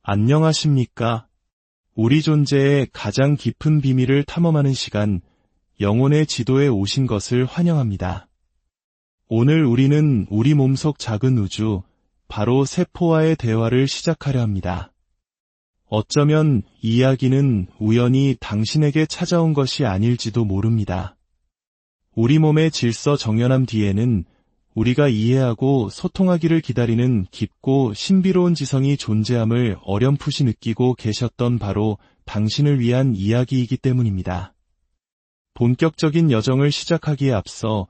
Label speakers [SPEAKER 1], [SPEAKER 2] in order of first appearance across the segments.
[SPEAKER 1] 안녕하십니까? 우리 존재의 가장 깊은 비밀을 탐험하는 시간, 영혼의 지도에 오신 것을 환영합니다. 오늘 우리는 우리 몸속 작은 우주, 바로 세포와의 대화를 시작하려 합니다. 어쩌면 이 이야기는 우연히 당신에게 찾아온 것이 아닐지도 모릅니다. 우리 몸의 질서 정연함 뒤에는 우리가 이해하고 소통하기를 기다리는 깊고 신비로운 지성이 존재함을 어렴풋이 느끼고 계셨던 바로 당신을 위한 이야기이기 때문입니다. 본격적인 여정을 시작하기에 앞서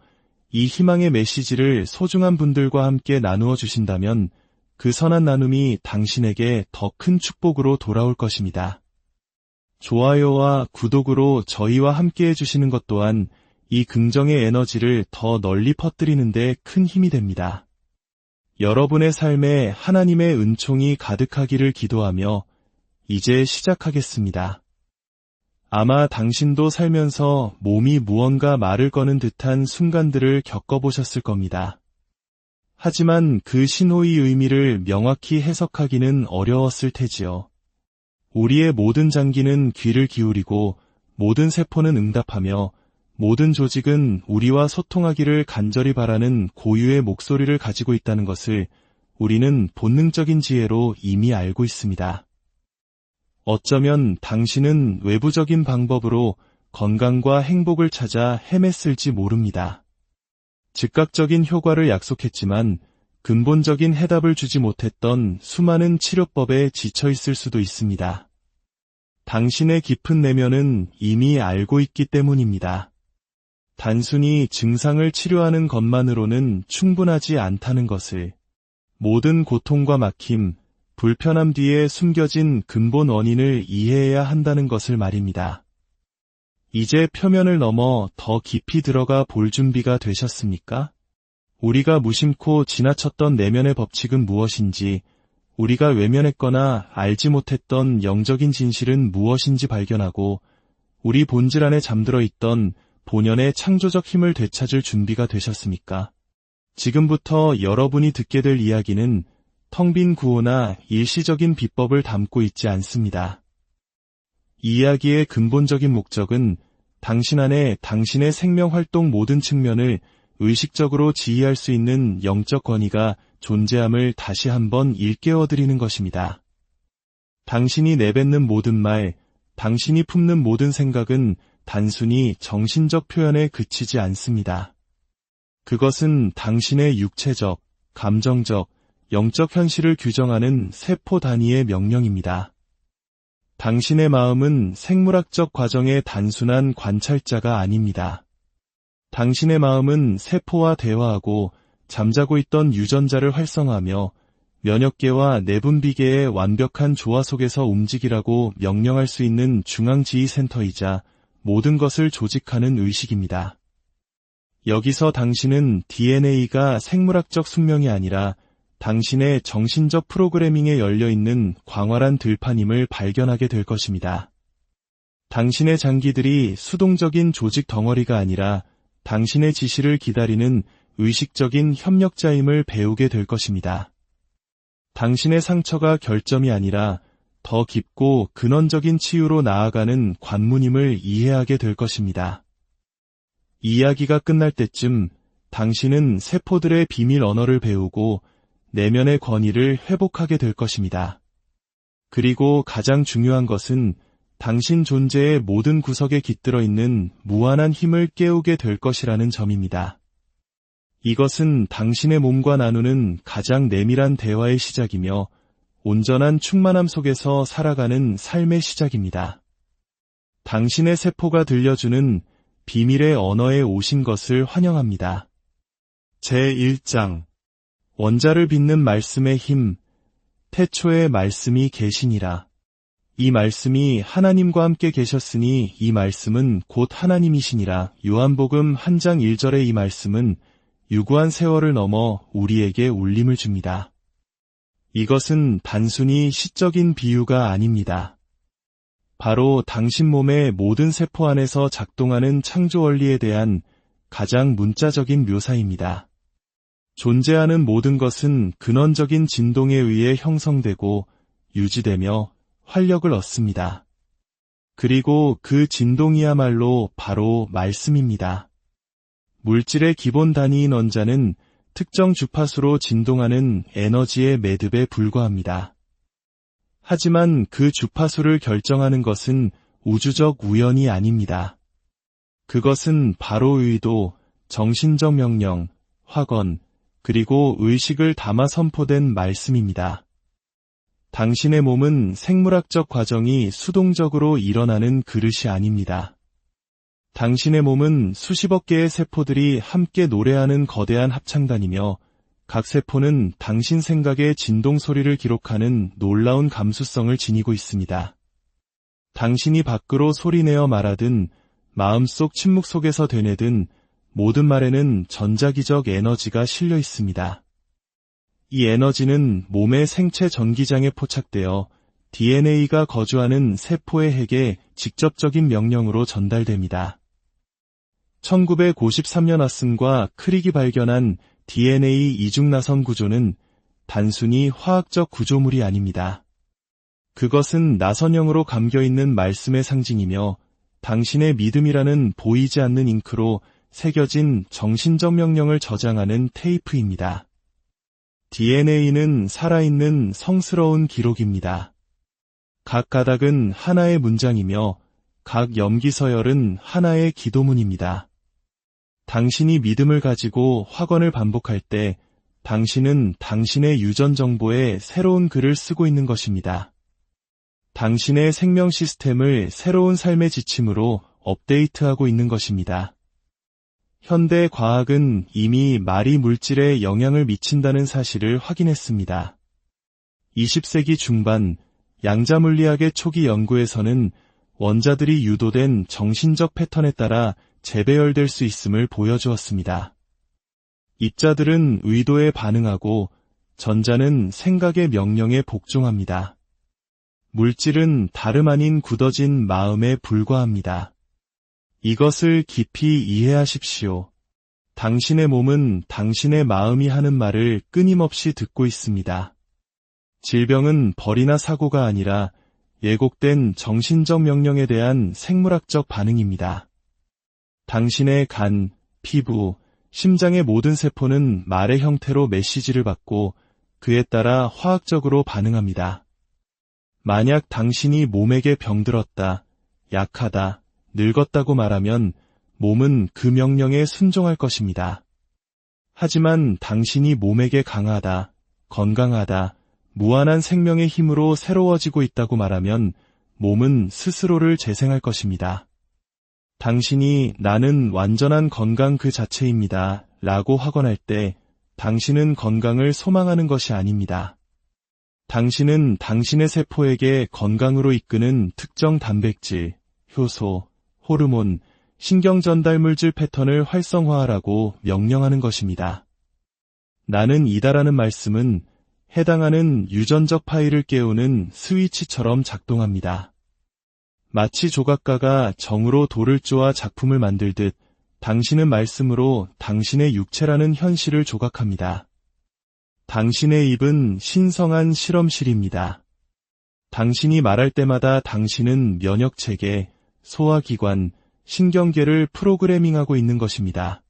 [SPEAKER 1] 이 희망의 메시지를 소중한 분들과 함께 나누어 주신다면 그 선한 나눔이 당신에게 더 큰 축복으로 돌아올 것입니다. 좋아요와 구독으로 저희와 함께 해주시는 것 또한 이 긍정의 에너지를 더 널리 퍼뜨리는 데 큰 힘이 됩니다. 여러분의 삶에 하나님의 은총이 가득하기를 기도하며 이제 시작하겠습니다. 아마 당신도 살면서 몸이 무언가 말을 거는 듯한 순간들을 겪어보셨을 겁니다. 하지만 그 신호의 의미를 명확히 해석하기는 어려웠을 테지요. 우리의 모든 장기는 귀를 기울이고 모든 세포는 응답하며 모든 조직은 우리와 소통하기를 간절히 바라는 고유의 목소리를 가지고 있다는 것을 우리는 본능적인 지혜로 이미 알고 있습니다. 어쩌면 당신은 외부적인 방법으로 건강과 행복을 찾아 헤맸을지 모릅니다. 즉각적인 효과를 약속했지만 근본적인 해답을 주지 못했던 수많은 치료법에 지쳐 있을 수도 있습니다. 당신의 깊은 내면은 이미 알고 있기 때문입니다. 단순히 증상을 치료하는 것만으로는 충분하지 않다는 것을, 모든 고통과 막힘, 불편함 뒤에 숨겨진 근본 원인을 이해해야 한다는 것을 말입니다. 이제 표면을 넘어 더 깊이 들어가 볼 준비가 되셨습니까? 우리가 무심코 지나쳤던 내면의 법칙은 무엇인지, 우리가 외면했거나 알지 못했던 영적인 진실은 무엇인지 발견하고 우리 본질 안에 잠들어 있던 본연의 창조적 힘을 되찾을 준비가 되셨습니까? 지금부터 여러분이 듣게 될 이야기는 텅 빈 구호나 일시적인 비법을 담고 있지 않습니다. 이 이야기의 근본적인 목적은 당신 안에 당신의 생명활동 모든 측면을 의식적으로 지휘할 수 있는 영적 권위가 존재함을 다시 한번 일깨워드리는 것입니다. 당신이 내뱉는 모든 말, 당신이 품는 모든 생각은 단순히 정신적 표현에 그치지 않습니다. 그것은 당신의 육체적, 감정적, 영적 현실을 규정하는 세포 단위의 명령입니다. 당신의 마음은 생물학적 과정의 단순한 관찰자가 아닙니다. 당신의 마음은 세포와 대화하고 잠자고 있던 유전자를 활성화하며 면역계와 내분비계의 완벽한 조화 속에서 움직이라고 명령할 수 있는 중앙지휘센터이자 모든 것을 조직하는 의식입니다. 여기서 당신은 DNA가 생물학적 숙명이 아니라 당신의 정신적 프로그래밍에 열려있는 광활한 들판임을 발견하게 될 것입니다. 당신의 장기들이 수동적인 조직 덩어리가 아니라 당신의 지시를 기다리는 의식적인 협력자임을 배우게 될 것입니다. 당신의 상처가 결점이 아니라 더 깊고 근원적인 치유로 나아가는 관문임을 이해하게 될 것입니다. 이야기가 끝날 때쯤 당신은 세포들의 비밀 언어를 배우고 내면의 권위를 회복하게 될 것입니다. 그리고 가장 중요한 것은 당신 존재의 모든 구석에 깃들어 있는 무한한 힘을 깨우게 될 것이라는 점입니다. 이것은 당신의 몸과 나누는 가장 내밀한 대화의 시작이며 온전한 충만함 속에서 살아가는 삶의 시작입니다. 당신의 세포가 들려주는 비밀의 언어에 오신 것을 환영합니다. 제1장 원자를 빚는 말씀의 힘, 태초에 말씀이 계시니라. 이 말씀이 하나님과 함께 계셨으니 이 말씀은 곧 하나님이시니라. 요한복음 1장 1절의 이 말씀은 유구한 세월을 넘어 우리에게 울림을 줍니다. 이것은 단순히 시적인 비유가 아닙니다. 바로 당신 몸의 모든 세포 안에서 작동하는 창조 원리에 대한 가장 문자적인 묘사입니다. 존재하는 모든 것은 근원적인 진동에 의해 형성되고 유지되며 활력을 얻습니다. 그리고 그 진동이야말로 바로 말씀입니다. 물질의 기본 단위인 원자는 특정 주파수로 진동하는 에너지의 매듭에 불과합니다. 하지만 그 주파수를 결정하는 것은 우주적 우연이 아닙니다. 그것은 바로 의도, 정신적 명령, 확언, 그리고 의식을 담아 선포된 말씀입니다. 당신의 몸은 생물학적 과정이 수동적으로 일어나는 그릇이 아닙니다. 당신의 몸은 수십억 개의 세포들이 함께 노래하는 거대한 합창단이며 각 세포는 당신 생각의 진동 소리를 기록하는 놀라운 감수성을 지니고 있습니다. 당신이 밖으로 소리내어 말하든 마음속 침묵 속에서 되뇌든 모든 말에는 전자기적 에너지가 실려 있습니다. 이 에너지는 몸의 생체 전기장에 포착되어 DNA가 거주하는 세포의 핵에 직접적인 명령으로 전달됩니다. 1953년 왓슨과 크릭이 발견한 DNA 이중나선 구조는 단순히 화학적 구조물이 아닙니다. 그것은 나선형으로 감겨있는 말씀의 상징이며 당신의 믿음이라는 보이지 않는 잉크로 새겨진 정신적 명령을 저장하는 테이프입니다. DNA는 살아있는 성스러운 기록입니다. 각 가닥은 하나의 문장이며 각 염기서열은 하나의 기도문입니다. 당신이 믿음을 가지고 확언을 반복할 때 당신은 당신의 유전 정보에 새로운 글을 쓰고 있는 것입니다. 당신의 생명 시스템을 새로운 삶의 지침으로 업데이트하고 있는 것입니다. 현대 과학은 이미 말이 물질에 영향을 미친다는 사실을 확인했습니다. 20세기 중반 양자물리학의 초기 연구에서는 원자들이 유도된 정신적 패턴에 따라 재배열될 수 있음을 보여주었습니다. 입자들은 의도에 반응하고 전자는 생각의 명령에 복종합니다. 물질은 다름 아닌 굳어진 마음에 불과합니다. 이것을 깊이 이해하십시오. 당신의 몸은 당신의 마음이 하는 말을 끊임없이 듣고 있습니다. 질병은 벌이나 사고가 아니라 예곡된 정신적 명령에 대한 생물학적 반응입니다. 당신의 간, 피부, 심장의 모든 세포는 말의 형태로 메시지를 받고 그에 따라 화학적으로 반응합니다. 만약 당신이 몸에게 병들었다, 약하다, 늙었다고 말하면 몸은 그 명령에 순종할 것입니다. 하지만 당신이 몸에게 강하다, 건강하다, 무한한 생명의 힘으로 새로워지고 있다고 말하면 몸은 스스로를 재생할 것입니다. 당신이 나는 완전한 건강 그 자체입니다 라고 확언할 때 당신은 건강을 소망하는 것이 아닙니다. 당신은 당신의 세포에게 건강으로 이끄는 특정 단백질, 효소, 호르몬, 신경전달물질 패턴을 활성화하라고 명령하는 것입니다. 나는 이다라는 말씀은 해당하는 유전적 파일을 깨우는 스위치처럼 작동합니다. 마치 조각가가 정으로 돌을 쪼아 작품을 만들듯 당신은 말씀으로 당신의 육체라는 현실을 조각합니다. 당신의 입은 신성한 실험실입니다. 당신이 말할 때마다 당신은 면역체계, 소화기관, 신경계를 프로그래밍하고 있는 것입니다.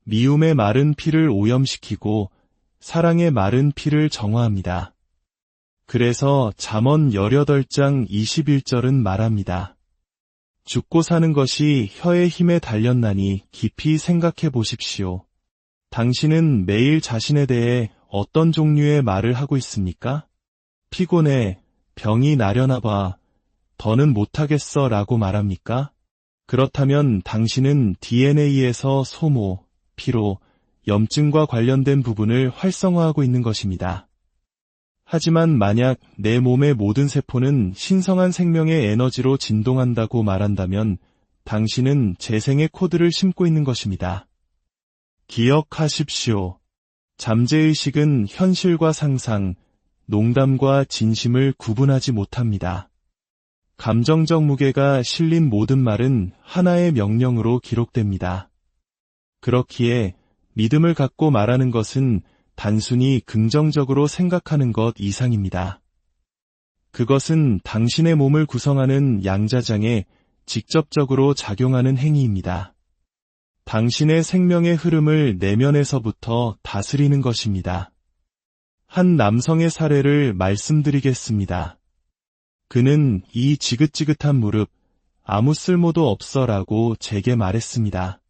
[SPEAKER 1] 미움의 마른 피를 오염시키고 사랑의 마른 피를 정화합니다. 그래서 잠언 18장 21절은 말합니다. 죽고 사는 것이 혀의 힘에 달렸나니 깊이 생각해 보십시오. 당신은 매일 자신에 대해 어떤 종류의 말을 하고 있습니까? 피곤해, 병이 나려나 봐, 더는 못하겠어 라고 말합니까? 그렇다면 당신은 DNA에서 소모, 피로, 염증과 관련된 부분을 활성화하고 있는 것입니다. 하지만 만약 내 몸의 모든 세포는 신성한 생명의 에너지로 진동한다고 말한다면 당신은 재생의 코드를 심고 있는 것입니다. 기억하십시오. 잠재의식은 현실과 상상, 농담과 진심을 구분하지 못합니다. 감정적 무게가 실린 모든 말은 하나의 명령으로 기록됩니다. 그렇기에 믿음을 갖고 말하는 것은 단순히 긍정적으로 생각하는 것 이상입니다. 그것은 당신의 몸을 구성하는 양자장에 직접적으로 작용하는 행위입니다. 당신의 생명의 흐름을 내면에서부터 다스리는 것입니다. 한 남성의 사례를 말씀드리겠습니다. 그는 이 지긋지긋한 무릎, 아무 쓸모도 없어라고 제게 말했습니다.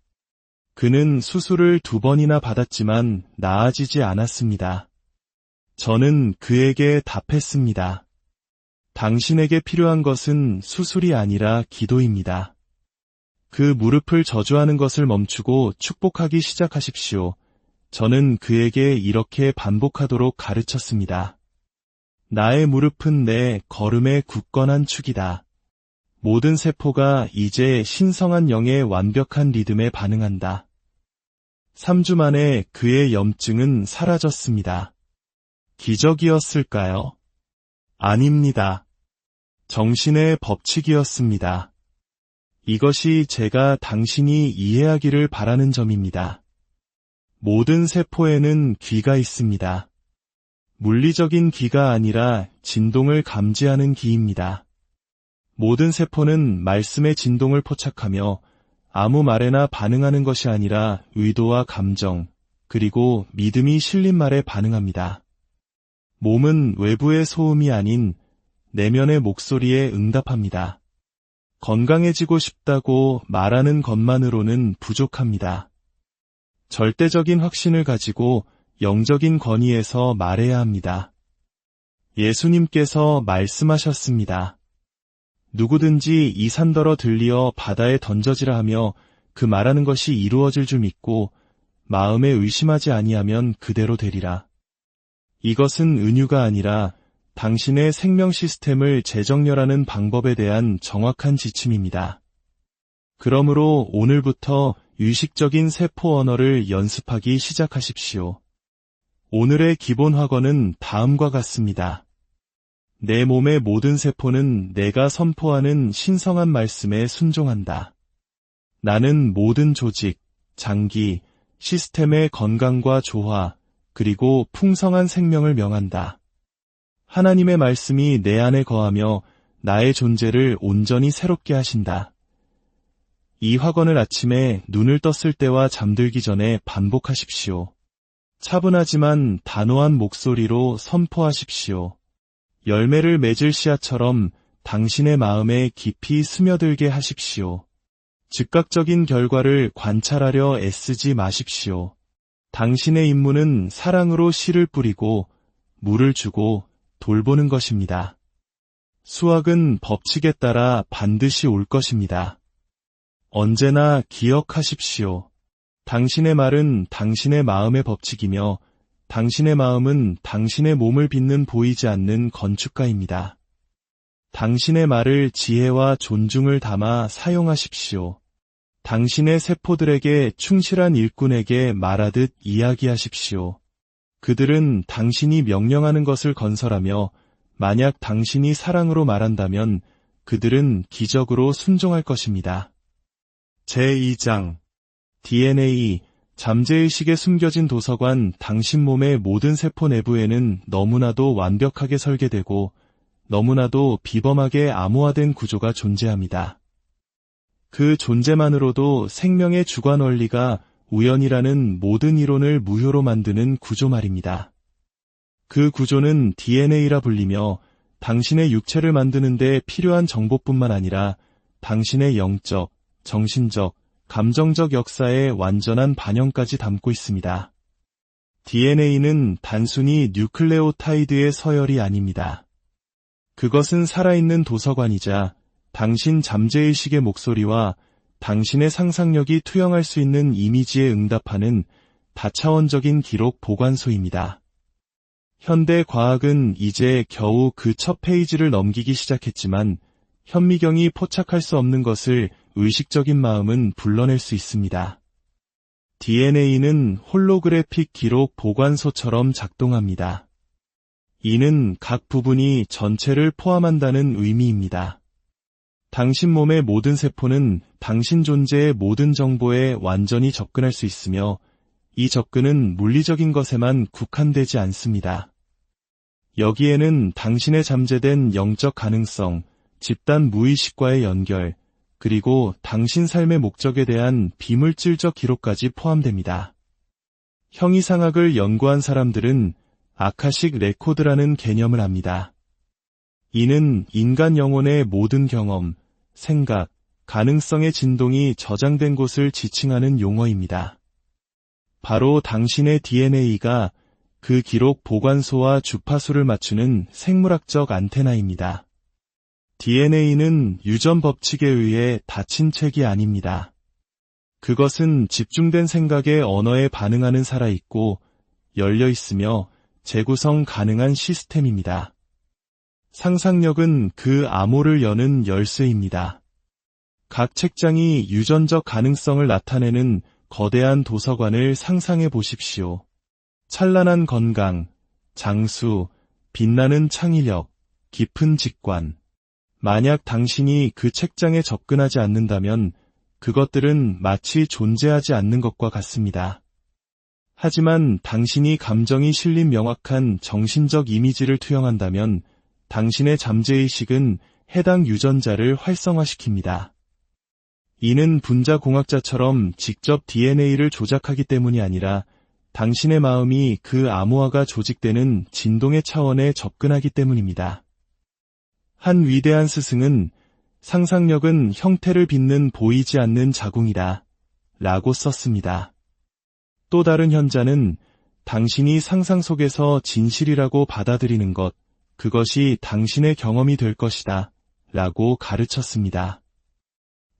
[SPEAKER 1] 그는 수술을 2번이나 받았지만 나아지지 않았습니다. 저는 그에게 답했습니다. 당신에게 필요한 것은 수술이 아니라 기도입니다. 그 무릎을 저주하는 것을 멈추고 축복하기 시작하십시오. 저는 그에게 이렇게 반복하도록 가르쳤습니다. 나의 무릎은 내 걸음의 굳건한 축이다. 모든 세포가 이제 신성한 영의 완벽한 리듬에 반응한다. 3주 만에 그의 염증은 사라졌습니다. 기적이었을까요? 아닙니다. 정신의 법칙이었습니다. 이것이 제가 당신이 이해하기를 바라는 점입니다. 모든 세포에는 귀가 있습니다. 물리적인 귀가 아니라 진동을 감지하는 귀입니다. 모든 세포는 말씀의 진동을 포착하며 아무 말에나 반응하는 것이 아니라 의도와 감정, 그리고 믿음이 실린 말에 반응합니다. 몸은 외부의 소음이 아닌 내면의 목소리에 응답합니다. 건강해지고 싶다고 말하는 것만으로는 부족합니다. 절대적인 확신을 가지고 영적인 권위에서 말해야 합니다. 예수님께서 말씀하셨습니다. 누구든지 이 산더러 들리어 바다에 던져지라 하며 그 말하는 것이 이루어질 줄 믿고 마음에 의심하지 아니하면 그대로 되리라. 이것은 은유가 아니라 당신의 생명 시스템을 재정렬하는 방법에 대한 정확한 지침입니다. 그러므로 오늘부터 의식적인 세포 언어를 연습하기 시작하십시오. 오늘의 기본 학원은 다음과 같습니다. 내 몸의 모든 세포는 내가 선포하는 신성한 말씀에 순종한다. 나는 모든 조직, 장기, 시스템의 건강과 조화, 그리고 풍성한 생명을 명한다. 하나님의 말씀이 내 안에 거하며 나의 존재를 온전히 새롭게 하신다. 이 학원을 아침에 눈을 떴을 때와 잠들기 전에 반복하십시오. 차분하지만 단호한 목소리로 선포하십시오. 열매를 맺을 씨앗처럼 당신의 마음에 깊이 스며들게 하십시오. 즉각적인 결과를 관찰하려 애쓰지 마십시오. 당신의 임무는 사랑으로 씨를 뿌리고 물을 주고 돌보는 것입니다. 수확은 법칙에 따라 반드시 올 것입니다. 언제나 기억하십시오. 당신의 말은 당신의 마음의 법칙이며 당신의 마음은 당신의 몸을 빚는 보이지 않는 건축가입니다. 당신의 말을 지혜와 존중을 담아 사용하십시오. 당신의 세포들에게 충실한 일꾼에게 말하듯 이야기하십시오. 그들은 당신이 명령하는 것을 건설하며 만약 당신이 사랑으로 말한다면 그들은 기적으로 순종할 것입니다. 제2장 DNA, 잠재의식에 숨겨진 도서관. 당신 몸의 모든 세포 내부에는 너무나도 완벽하게 설계되고 너무나도 비범하게 암호화된 구조가 존재합니다. 그 존재만으로도 생명의 주관 원리가 우연이라는 모든 이론을 무효로 만드는 구조 말입니다. 그 구조는 DNA라 불리며 당신의 육체를 만드는 데 필요한 정보뿐만 아니라 당신의 영적, 정신적, 감정적 역사의 완전한 반영까지 담고 있습니다. DNA는 단순히 뉴클레오타이드의 서열이 아닙니다. 그것은 살아있는 도서관이자 당신 잠재의식의 목소리와 당신의 상상력이 투영할 수 있는 이미지에 응답하는 다차원적인 기록 보관소입니다. 현대 과학은 이제 겨우 그 첫 페이지를 넘기기 시작했지만 현미경이 포착할 수 없는 것을 의식적인 마음은 불러낼 수 있습니다. DNA는 홀로그래픽 기록 보관소처럼 작동합니다. 이는 각 부분이 전체를 포함한다는 의미입니다. 당신 몸의 모든 세포는 당신 존재의 모든 정보에 완전히 접근할 수 있으며 이 접근은 물리적인 것에만 국한되지 않습니다. 여기에는 당신의 잠재된 영적 가능성, 집단 무의식과의 연결, 그리고 당신 삶의 목적에 대한 비물질적 기록까지 포함됩니다. 형이상학을 연구한 사람들은 아카식 레코드라는 개념을 합니다. 이는 인간 영혼의 모든 경험, 생각, 가능성의 진동이 저장된 곳을 지칭하는 용어입니다. 바로 당신의 DNA가 그 기록 보관소와 주파수를 맞추는 생물학적 안테나입니다. DNA는 유전 법칙에 의해 닫힌 책이 아닙니다. 그것은 집중된 생각의 언어에 반응하는 살아있고 열려 있으며 재구성 가능한 시스템입니다. 상상력은 그 암호를 여는 열쇠입니다. 각 책장이 유전적 가능성을 나타내는 거대한 도서관을 상상해 보십시오. 찬란한 건강, 장수, 빛나는 창의력, 깊은 직관. 만약 당신이 그 책장에 접근하지 않는다면 그것들은 마치 존재하지 않는 것과 같습니다. 하지만 당신이 감정이 실린 명확한 정신적 이미지를 투영한다면 당신의 잠재의식은 해당 유전자를 활성화시킵니다. 이는 분자공학자처럼 직접 DNA를 조작하기 때문이 아니라 당신의 마음이 그 암호화가 조직되는 진동의 차원에 접근하기 때문입니다. 한 위대한 스승은 상상력은 형태를 빚는 보이지 않는 자궁이다 라고 썼습니다. 또 다른 현자는 당신이 상상 속에서 진실이라고 받아들이는 것, 그것이 당신의 경험이 될 것이다 라고 가르쳤습니다.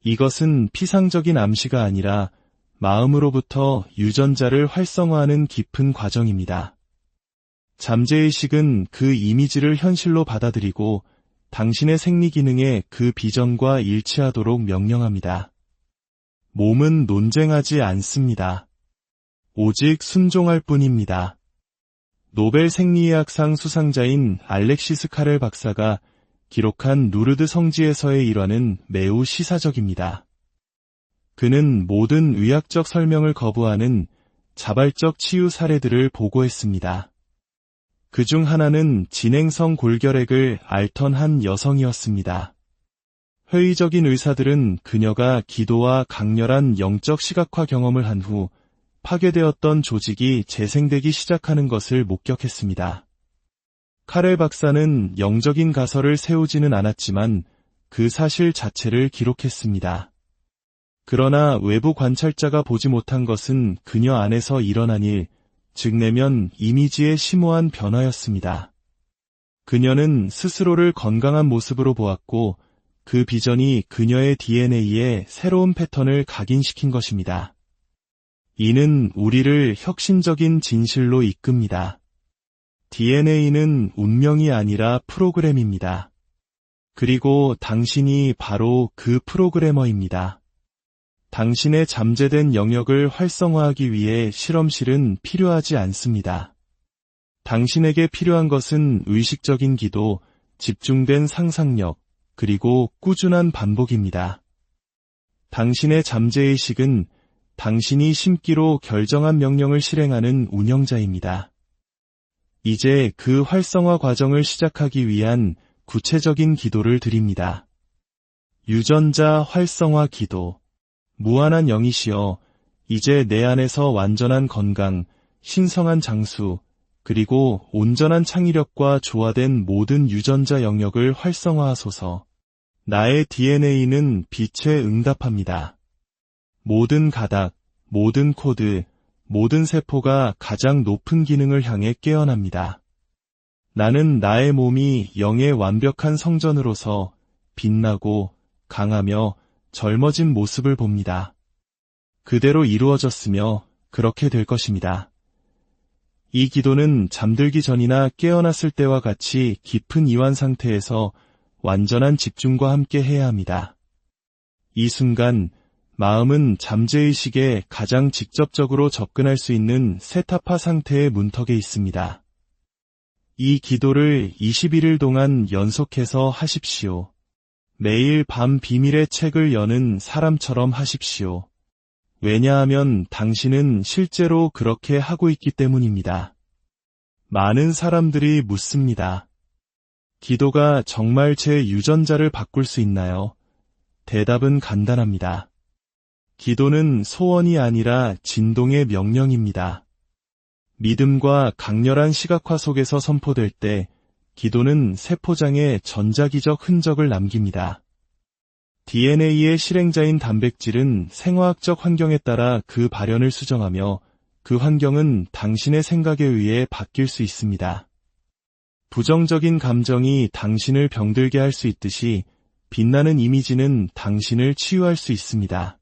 [SPEAKER 1] 이것은 피상적인 암시가 아니라 마음으로부터 유전자를 활성화하는 깊은 과정입니다. 잠재의식은 그 이미지를 현실로 받아들이고 당신의 생리 기능에 그 비전과 일치하도록 명령합니다. 몸은 논쟁하지 않습니다. 오직 순종할 뿐입니다. 노벨 생리의학상 수상자인 알렉시스 카렐 박사가 기록한 누르드 성지에서의 일화는 매우 시사적입니다. 그는 모든 의학적 설명을 거부하는 자발적 치유 사례들을 보고했습니다. 그중 하나는 진행성 골결핵을 앓던 한 여성이었습니다. 회의적인 의사들은 그녀가 기도와 강렬한 영적 시각화 경험을 한 후 파괴되었던 조직이 재생되기 시작하는 것을 목격했습니다. 카렐 박사는 영적인 가설을 세우지는 않았지만 그 사실 자체를 기록했습니다. 그러나 외부 관찰자가 보지 못한 것은 그녀 안에서 일어난 일, 즉 내면 이미지의 심오한 변화였습니다. 그녀는 스스로를 건강한 모습으로 보았고 그 비전이 그녀의 DNA에 새로운 패턴을 각인시킨 것입니다. 이는 우리를 혁신적인 진실로 이끕니다. DNA는 운명이 아니라 프로그램입니다. 그리고 당신이 바로 그 프로그래머입니다. 당신의 잠재된 영역을 활성화하기 위해 실험실은 필요하지 않습니다. 당신에게 필요한 것은 의식적인 기도, 집중된 상상력, 그리고 꾸준한 반복입니다. 당신의 잠재의식은 당신이 심기로 결정한 명령을 실행하는 운영자입니다. 이제 그 활성화 과정을 시작하기 위한 구체적인 기도를 드립니다. 유전자 활성화 기도. 무한한 영이시여, 이제 내 안에서 완전한 건강, 신성한 장수, 그리고 온전한 창의력과 조화된 모든 유전자 영역을 활성화하소서. 나의 DNA는 빛에 응답합니다. 모든 가닥, 모든 코드, 모든 세포가 가장 높은 기능을 향해 깨어납니다. 나는 나의 몸이 영의 완벽한 성전으로서 빛나고 강하며 젊어진 모습을 봅니다. 그대로 이루어졌으며 그렇게 될 것입니다. 이 기도는 잠들기 전이나 깨어났을 때와 같이 깊은 이완 상태에서 완전한 집중과 함께 해야 합니다. 이 순간 마음은 잠재의식에 가장 직접적으로 접근할 수 있는 세타파 상태의 문턱에 있습니다. 이 기도를 21일 동안 연속해서 하십시오. 매일 밤 비밀의 책을 여는 사람처럼 하십시오. 왜냐하면 당신은 실제로 그렇게 하고 있기 때문입니다. 많은 사람들이 묻습니다. 기도가 정말 제 유전자를 바꿀 수 있나요? 대답은 간단합니다. 기도는 소원이 아니라 진동의 명령입니다. 믿음과 강렬한 시각화 속에서 선포될 때 기도는 세포장에 전자기적 흔적을 남깁니다. DNA의 실행자인 단백질은 생화학적 환경에 따라 그 발현을 수정하며 그 환경은 당신의 생각에 의해 바뀔 수 있습니다. 부정적인 감정이 당신을 병들게 할 수 있듯이 빛나는 이미지는 당신을 치유할 수 있습니다.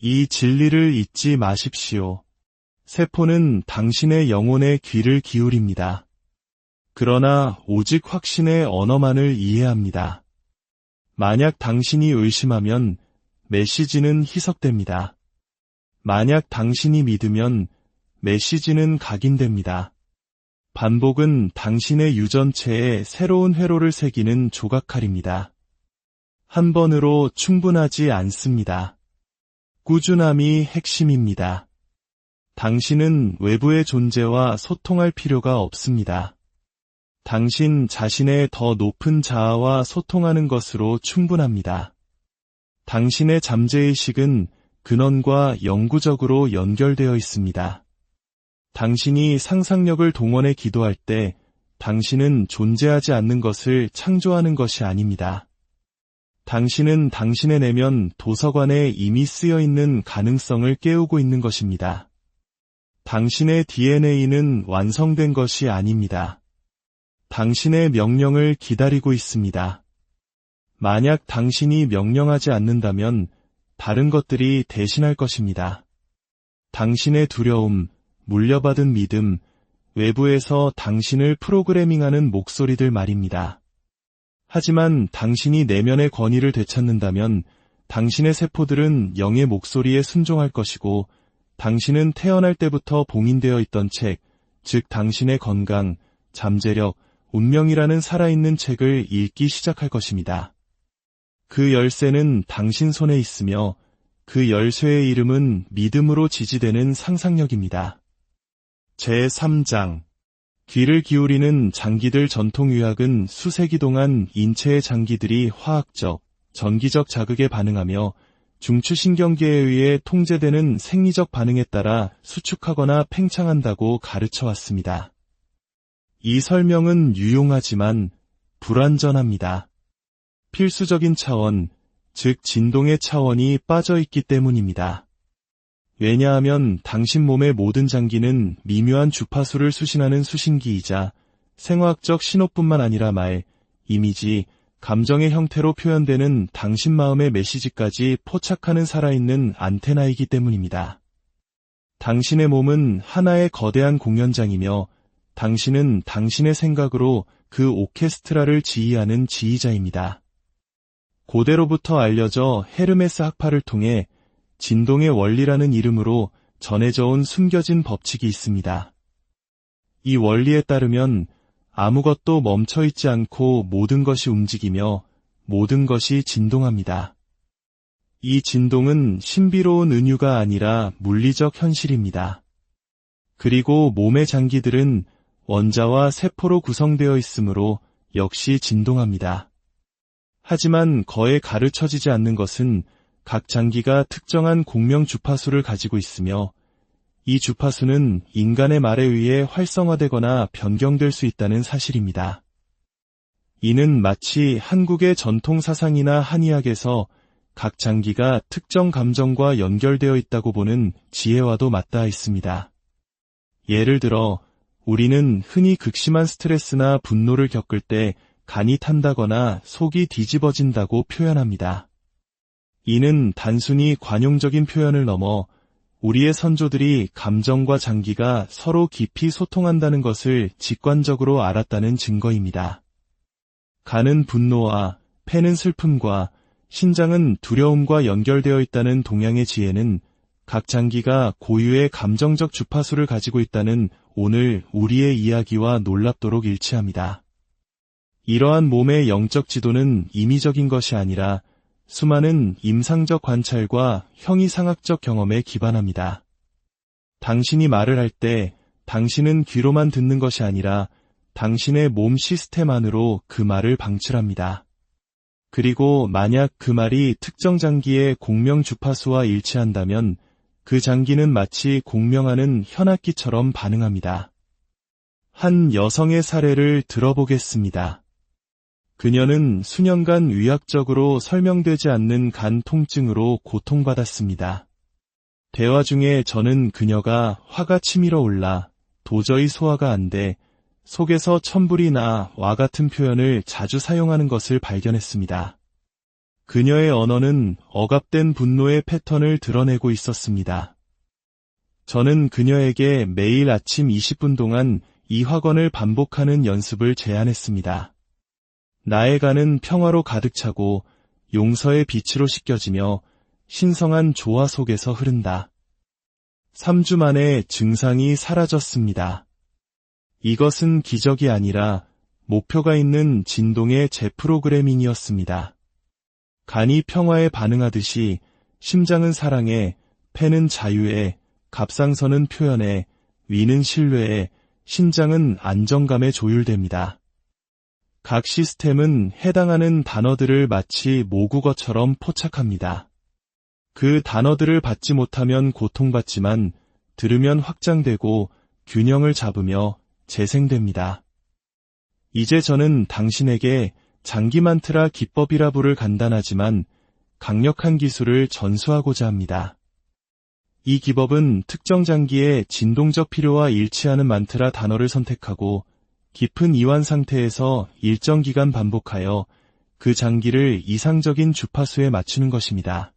[SPEAKER 1] 이 진리를 잊지 마십시오. 세포는 당신의 영혼의 귀를 기울입니다. 그러나 오직 확신의 언어만을 이해합니다. 만약 당신이 의심하면 메시지는 희석됩니다. 만약 당신이 믿으면 메시지는 각인됩니다. 반복은 당신의 유전체에 새로운 회로를 새기는 조각칼입니다. 한 번으로 충분하지 않습니다. 꾸준함이 핵심입니다. 당신은 외부의 존재와 소통할 필요가 없습니다. 당신 자신의 더 높은 자아와 소통하는 것으로 충분합니다. 당신의 잠재의식은 근원과 영구적으로 연결되어 있습니다. 당신이 상상력을 동원해 기도할 때 당신은 존재하지 않는 것을 창조하는 것이 아닙니다. 당신은 당신의 내면 도서관에 이미 쓰여 있는 가능성을 깨우고 있는 것입니다. 당신의 DNA는 완성된 것이 아닙니다. 당신의 명령을 기다리고 있습니다. 만약 당신이 명령하지 않는다면 다른 것들이 대신할 것입니다. 당신의 두려움, 물려받은 믿음, 외부에서 당신을 프로그래밍하는 목소리들 말입니다. 하지만 당신이 내면의 권위를 되찾는다면 당신의 세포들은 영의 목소리에 순종할 것이고 당신은 태어날 때부터 봉인되어 있던 책, 즉 당신의 건강, 잠재력, 운명이라는 살아있는 책을 읽기 시작할 것입니다. 그 열쇠는 당신 손에 있으며 그 열쇠의 이름은 믿음으로 지지되는 상상력입니다. 제3장 귀를 기울이는 장기들 전통의학은 수세기 동안 인체의 장기들이 화학적, 전기적 자극에 반응하며 중추신경계에 의해 통제되는 생리적 반응에 따라 수축하거나 팽창한다고 가르쳐왔습니다. 이 설명은 유용하지만 불완전합니다. 필수적인 차원, 즉 진동의 차원이 빠져있기 때문입니다. 왜냐하면 당신 몸의 모든 장기는 미묘한 주파수를 수신하는 수신기이자 생화학적 신호뿐만 아니라 말, 이미지, 감정의 형태로 표현되는 당신 마음의 메시지까지 포착하는 살아있는 안테나이기 때문입니다. 당신의 몸은 하나의 거대한 공연장이며 당신은 당신의 생각으로 그 오케스트라를 지휘하는 지휘자입니다. 고대로부터 알려져 헤르메스 학파를 통해 진동의 원리라는 이름으로 전해져 온 숨겨진 법칙이 있습니다. 이 원리에 따르면 아무것도 멈춰있지 않고 모든 것이 움직이며 모든 것이 진동합니다. 이 진동은 신비로운 은유가 아니라 물리적 현실입니다. 그리고 몸의 장기들은 원자와 세포로 구성되어 있으므로 역시 진동합니다. 하지만 거에 가르쳐지지 않는 것은 각 장기가 특정한 공명 주파수를 가지고 있으며 이 주파수는 인간의 말에 의해 활성화되거나 변경될 수 있다는 사실입니다. 이는 마치 한국의 전통 사상이나 한의학에서 각 장기가 특정 감정과 연결되어 있다고 보는 지혜와도 맞닿아 있습니다. 예를 들어 우리는 흔히 극심한 스트레스나 분노를 겪을 때 간이 탄다거나 속이 뒤집어진다고 표현합니다. 이는 단순히 관용적인 표현을 넘어 우리의 선조들이 감정과 장기가 서로 깊이 소통한다는 것을 직관적으로 알았다는 증거입니다. 간은 분노와 폐는 슬픔과 신장은 두려움과 연결되어 있다는 동양의 지혜는 각 장기가 고유의 감정적 주파수를 가지고 있다는 오늘 우리의 이야기와 놀랍도록 일치합니다. 이러한 몸의 영적 지도는 임의적인 것이 아니라 수많은 임상적 관찰과 형이상학적 경험에 기반합니다. 당신이 말을 할 때 당신은 귀로만 듣는 것이 아니라 당신의 몸 시스템 안으로 그 말을 방출합니다. 그리고 만약 그 말이 특정 장기의 공명 주파수와 일치한다면 그 장기는 마치 공명하는 현악기처럼 반응합니다. 한 여성의 사례를 들어보겠습니다. 그녀는 수년간 의학적으로 설명되지 않는 간 통증으로 고통받았습니다. 대화 중에 저는 그녀가 화가 치밀어 올라 도저히 소화가 안 돼 속에서 천불이 나 와 같은 표현을 자주 사용하는 것을 발견했습니다. 그녀의 언어는 억압된 분노의 패턴을 드러내고 있었습니다. 저는 그녀에게 매일 아침 20분 동안 이 확언을 반복하는 연습을 제안했습니다. 나의 간은 평화로 가득 차고 용서의 빛으로 씻겨지며 신성한 조화 속에서 흐른다. 3주 만에 증상이 사라졌습니다. 이것은 기적이 아니라 목표가 있는 진동의 재프로그래밍이었습니다. 간이 평화에 반응하듯이 심장은 사랑에, 폐는 자유에, 갑상선은 표현에, 위는 신뢰에, 신장은 안정감에 조율됩니다. 각 시스템은 해당하는 단어들을 마치 모국어처럼 포착합니다. 그 단어들을 받지 못하면 고통받지만 들으면 확장되고 균형을 잡으며 재생됩니다. 이제 저는 당신에게 장기 만트라 기법이라 부를 간단하지만 강력한 기술을 전수하고자 합니다. 이 기법은 특정 장기의 진동적 필요와 일치하는 만트라 단어를 선택하고 깊은 이완 상태에서 일정 기간 반복하여 그 장기를 이상적인 주파수에 맞추는 것입니다.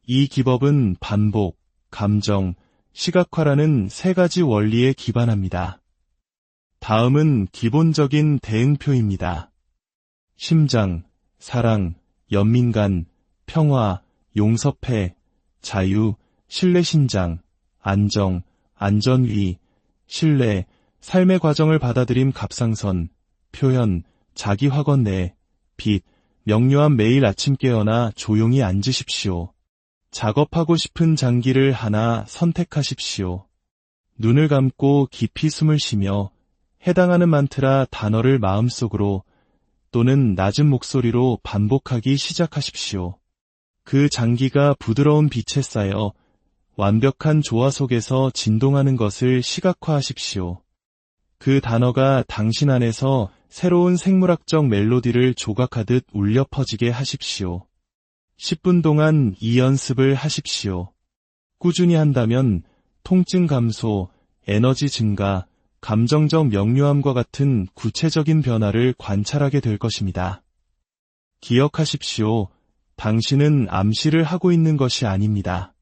[SPEAKER 1] 이 기법은 반복, 감정, 시각화라는 세 가지 원리에 기반합니다. 다음은 기본적인 대응표입니다. 심장, 사랑, 연민간, 평화, 용서패, 자유, 신뢰신장, 안정, 안전위, 신뢰, 삶의 과정을 받아들임 갑상선, 표현, 자기 확언내, 빛, 명료한 매일 아침 깨어나 조용히 앉으십시오. 작업하고 싶은 장기를 하나 선택하십시오. 눈을 감고 깊이 숨을 쉬며 해당하는 만트라 단어를 마음속으로 또는 낮은 목소리로 반복하기 시작하십시오. 그 장기가 부드러운 빛에 쌓여 완벽한 조화 속에서 진동하는 것을 시각화하십시오. 그 단어가 당신 안에서 새로운 생물학적 멜로디를 조각하듯 울려 퍼지게 하십시오. 10분 동안 이 연습을 하십시오. 꾸준히 한다면 통증 감소, 에너지 증가, 감정적 명료함과 같은 구체적인 변화를 관찰하게 될 것입니다. 기억하십시오. 당신은 암시를 하고 있는 것이 아닙니다.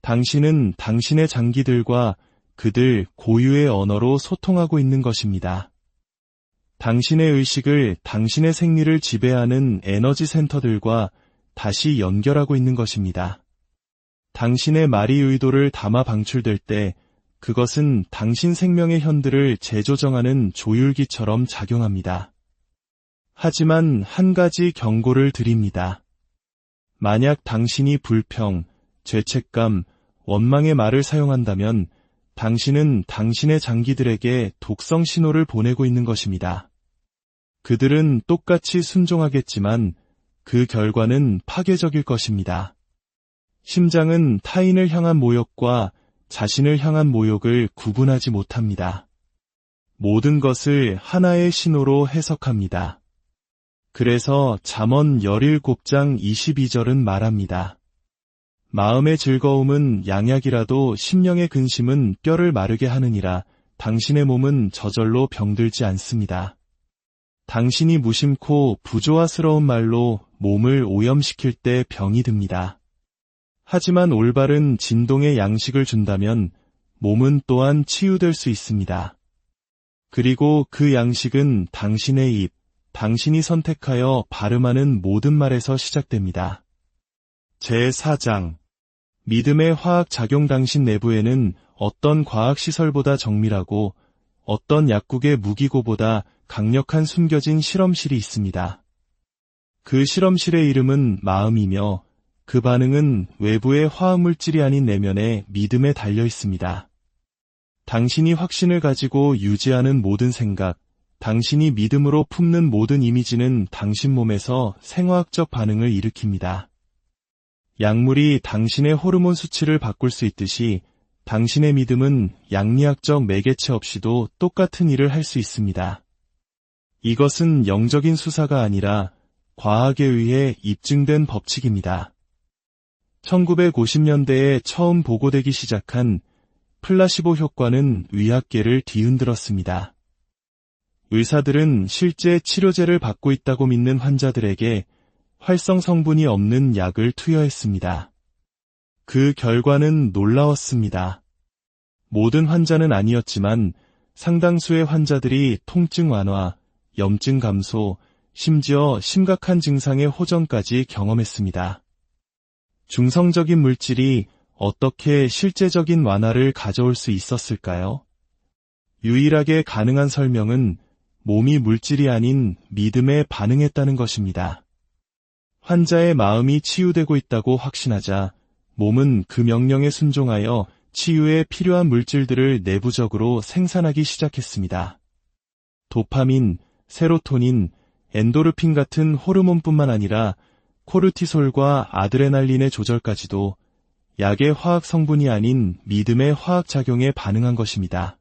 [SPEAKER 1] 당신은 당신의 장기들과 그들 고유의 언어로 소통하고 있는 것입니다. 당신의 의식을 당신의 생리를 지배하는 에너지 센터들과 다시 연결하고 있는 것입니다. 당신의 말이 의도를 담아 방출될 때 그것은 당신 생명의 현들을 재조정하는 조율기처럼 작용합니다. 하지만 한 가지 경고를 드립니다. 만약 당신이 불평, 죄책감, 원망의 말을 사용한다면 당신은 당신의 장기들에게 독성 신호를 보내고 있는 것입니다. 그들은 똑같이 순종하겠지만 그 결과는 파괴적일 것입니다. 심장은 타인을 향한 모욕과 자신을 향한 모욕을 구분하지 못합니다. 모든 것을 하나의 신호로 해석합니다. 그래서 잠언 17장 22절은 말합니다. 마음의 즐거움은 양약이라도 심령의 근심은 뼈를 마르게 하느니라. 당신의 몸은 저절로 병들지 않습니다. 당신이 무심코 부조화스러운 말로 몸을 오염시킬 때 병이 듭니다. 하지만 올바른 진동의 양식을 준다면 몸은 또한 치유될 수 있습니다. 그리고 그 양식은 당신의 입, 당신이 선택하여 발음하는 모든 말에서 시작됩니다. 제4장 믿음의 화학 작용. 당신 내부에는 어떤 과학시설보다 정밀하고 어떤 약국의 무기고보다 강력한 숨겨진 실험실이 있습니다. 그 실험실의 이름은 마음이며 그 반응은 외부의 화학물질이 아닌 내면의 믿음에 달려 있습니다. 당신이 확신을 가지고 유지하는 모든 생각, 당신이 믿음으로 품는 모든 이미지는 당신 몸에서 생화학적 반응을 일으킵니다. 약물이 당신의 호르몬 수치를 바꿀 수 있듯이 당신의 믿음은 양리학적 매개체 없이도 똑같은 일을 할 수 있습니다. 이것은 영적인 수사가 아니라 과학에 의해 입증된 법칙입니다. 1950년대에 처음 보고되기 시작한 플라시보 효과는 의학계를 뒤흔들었습니다. 의사들은 실제 치료제를 받고 있다고 믿는 환자들에게 활성 성분이 없는 약을 투여했습니다. 그 결과는 놀라웠습니다. 모든 환자는 아니었지만 상당수의 환자들이 통증 완화, 염증 감소, 심지어 심각한 증상의 호전까지 경험했습니다. 중성적인 물질이 어떻게 실제적인 완화를 가져올 수 있었을까요? 유일하게 가능한 설명은 몸이 물질이 아닌 믿음에 반응했다는 것입니다. 환자의 마음이 치유되고 있다고 확신하자 몸은 그 명령에 순종하여 치유에 필요한 물질들을 내부적으로 생산하기 시작했습니다. 도파민, 세로토닌, 엔도르핀 같은 호르몬뿐만 아니라 코르티솔과 아드레날린의 조절까지도 약의 화학 성분이 아닌 믿음의 화학작용에 반응한 것입니다.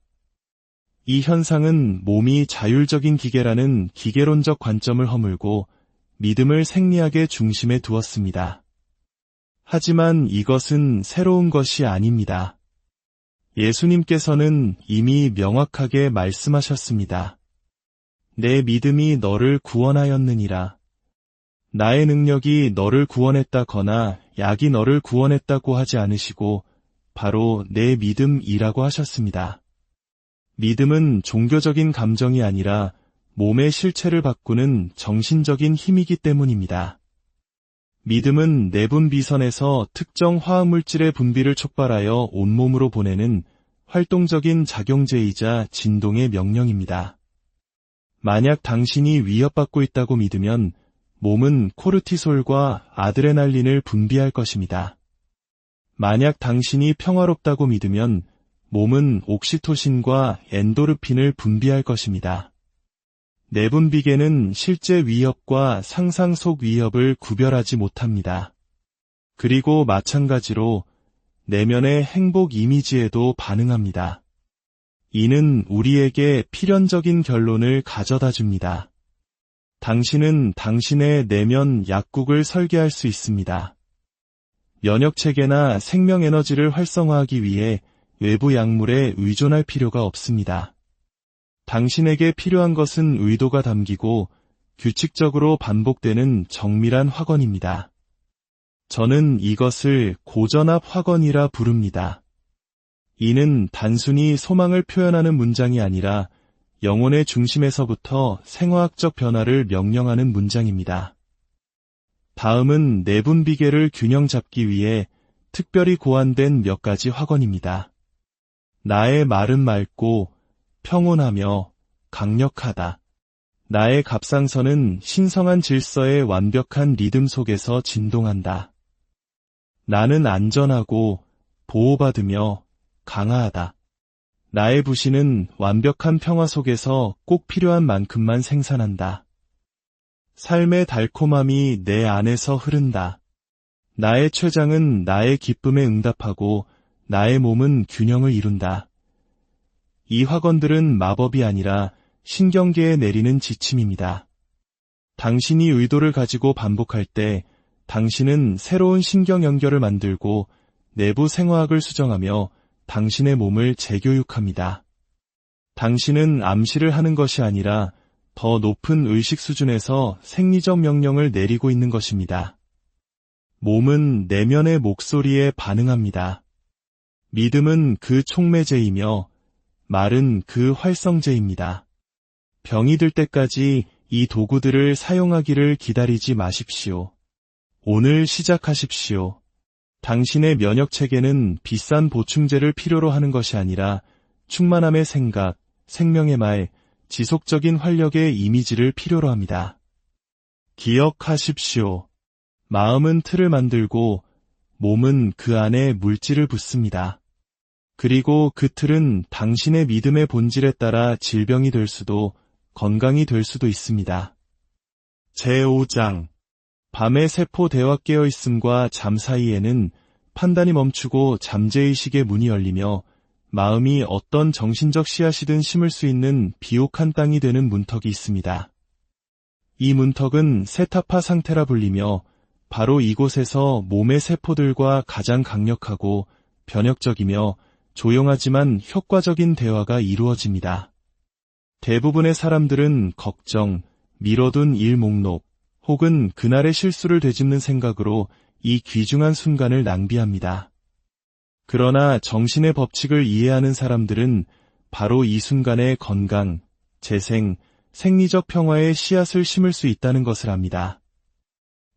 [SPEAKER 1] 이 현상은 몸이 자율적인 기계라는 기계론적 관점을 허물고 믿음을 생리학의 중심에 두었습니다. 하지만 이것은 새로운 것이 아닙니다. 예수님께서는 이미 명확하게 말씀하셨습니다. 내 믿음이 너를 구원하였느니라. 나의 능력이 너를 구원했다거나 약이 너를 구원했다고 하지 않으시고 바로 내 믿음이라고 하셨습니다. 믿음은 종교적인 감정이 아니라 몸의 실체를 바꾸는 정신적인 힘이기 때문입니다. 믿음은 내분 비선에서 특정 화학물질의 분비를 촉발하여 온몸으로 보내는 활동적인 작용제이자 진동의 명령입니다. 만약 당신이 위협받고 있다고 믿으면 몸은 코르티솔과 아드레날린을 분비할 것입니다. 만약 당신이 평화롭다고 믿으면 몸은 옥시토신과 엔도르핀을 분비할 것입니다. 내분 비계는 실제 위협과 상상 속 위협을 구별하지 못합니다. 그리고 마찬가지로 내면의 행복 이미지에도 반응합니다. 이는 우리에게 필연적인 결론을 가져다 줍니다. 당신은 당신의 내면 약국을 설계할 수 있습니다. 면역체계나 생명에너지를 활성화하기 위해 외부 약물에 의존할 필요가 없습니다. 당신에게 필요한 것은 의도가 담기고 규칙적으로 반복되는 정밀한 확언입니다. 저는 이것을 고전압 확언이라 부릅니다. 이는 단순히 소망을 표현하는 문장이 아니라 영혼의 중심에서부터 생화학적 변화를 명령하는 문장입니다. 다음은 내분 비계를 균형 잡기 위해 특별히 고안된 몇 가지 확언입니다. 나의 말은 맑고 평온하며 강력하다. 나의 갑상선은 신성한 질서의 완벽한 리듬 속에서 진동한다. 나는 안전하고 보호받으며 강화하다. 나의 부신은 완벽한 평화 속에서 꼭 필요한 만큼만 생산한다. 삶의 달콤함이 내 안에서 흐른다. 나의 췌장은 나의 기쁨에 응답하고 나의 몸은 균형을 이룬다. 이 확언들은 마법이 아니라 신경계에 내리는 지침입니다. 당신이 의도를 가지고 반복할 때 당신은 새로운 신경 연결을 만들고 내부 생화학을 수정하며 당신의 몸을 재교육합니다. 당신은 암시를 하는 것이 아니라 더 높은 의식 수준에서 생리적 명령을 내리고 있는 것입니다. 몸은 내면의 목소리에 반응합니다. 믿음은 그 촉매제이며 말은 그 활성제입니다. 병이 들 때까지 이 도구들을 사용하기를 기다리지 마십시오. 오늘 시작하십시오. 당신의 면역체계는 비싼 보충제를 필요로 하는 것이 아니라 충만함의 생각, 생명의 말, 지속적인 활력의 이미지를 필요로 합니다. 기억하십시오. 마음은 틀을 만들고 몸은 그 안에 물질을 붓습니다. 그리고 그 틀은 당신의 믿음의 본질에 따라 질병이 될 수도 건강이 될 수도 있습니다. 제5장 밤에 세포 대화 깨어있음과 잠 사이에는 판단이 멈추고 잠재의식의 문이 열리며 마음이 어떤 정신적 씨앗이든 심을 수 있는 비옥한 땅이 되는 문턱이 있습니다. 이 문턱은 세타파 상태라 불리며 바로 이곳에서 몸의 세포들과 가장 강력하고 변혁적이며 조용하지만 효과적인 대화가 이루어집니다. 대부분의 사람들은 걱정, 미뤄둔 일 목록, 혹은 그날의 실수를 되짚는 생각으로 이 귀중한 순간을 낭비합니다. 그러나 정신의 법칙을 이해하는 사람들은 바로 이 순간에 건강, 재생, 생리적 평화의 씨앗을 심을 수 있다는 것을 압니다.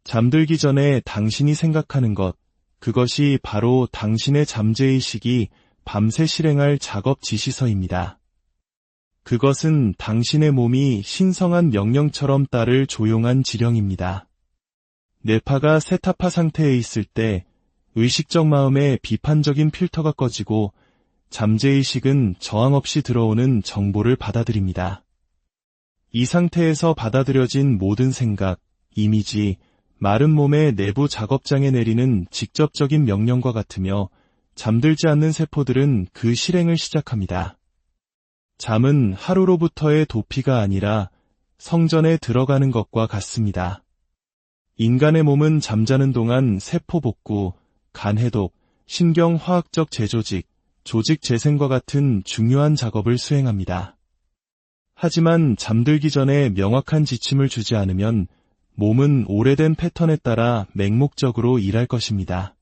[SPEAKER 1] 잠들기 전에 당신이 생각하는 것, 그것이 바로 당신의 잠재의식이 밤새 실행할 작업 지시서입니다. 그것은 당신의 몸이 신성한 명령처럼 따를 조용한 지령입니다. 뇌파가 세타파 상태에 있을 때 의식적 마음의 비판적인 필터가 꺼지고 잠재의식은 저항 없이 들어오는 정보를 받아들입니다. 이 상태에서 받아들여진 모든 생각, 이미지, 마른 몸의 내부 작업장에 내리는 직접적인 명령과 같으며 잠들지 않는 세포들은 그 실행을 시작합니다. 잠은 하루로부터의 도피가 아니라 성전에 들어가는 것과 같습니다. 인간의 몸은 잠자는 동안 세포 복구, 간 해독, 신경화학적 재조직, 조직 재생과 같은 중요한 작업을 수행합니다. 하지만 잠들기 전에 명확한 지침을 주지 않으면 몸은 오래된 패턴에 따라 맹목적으로 일할 것입니다.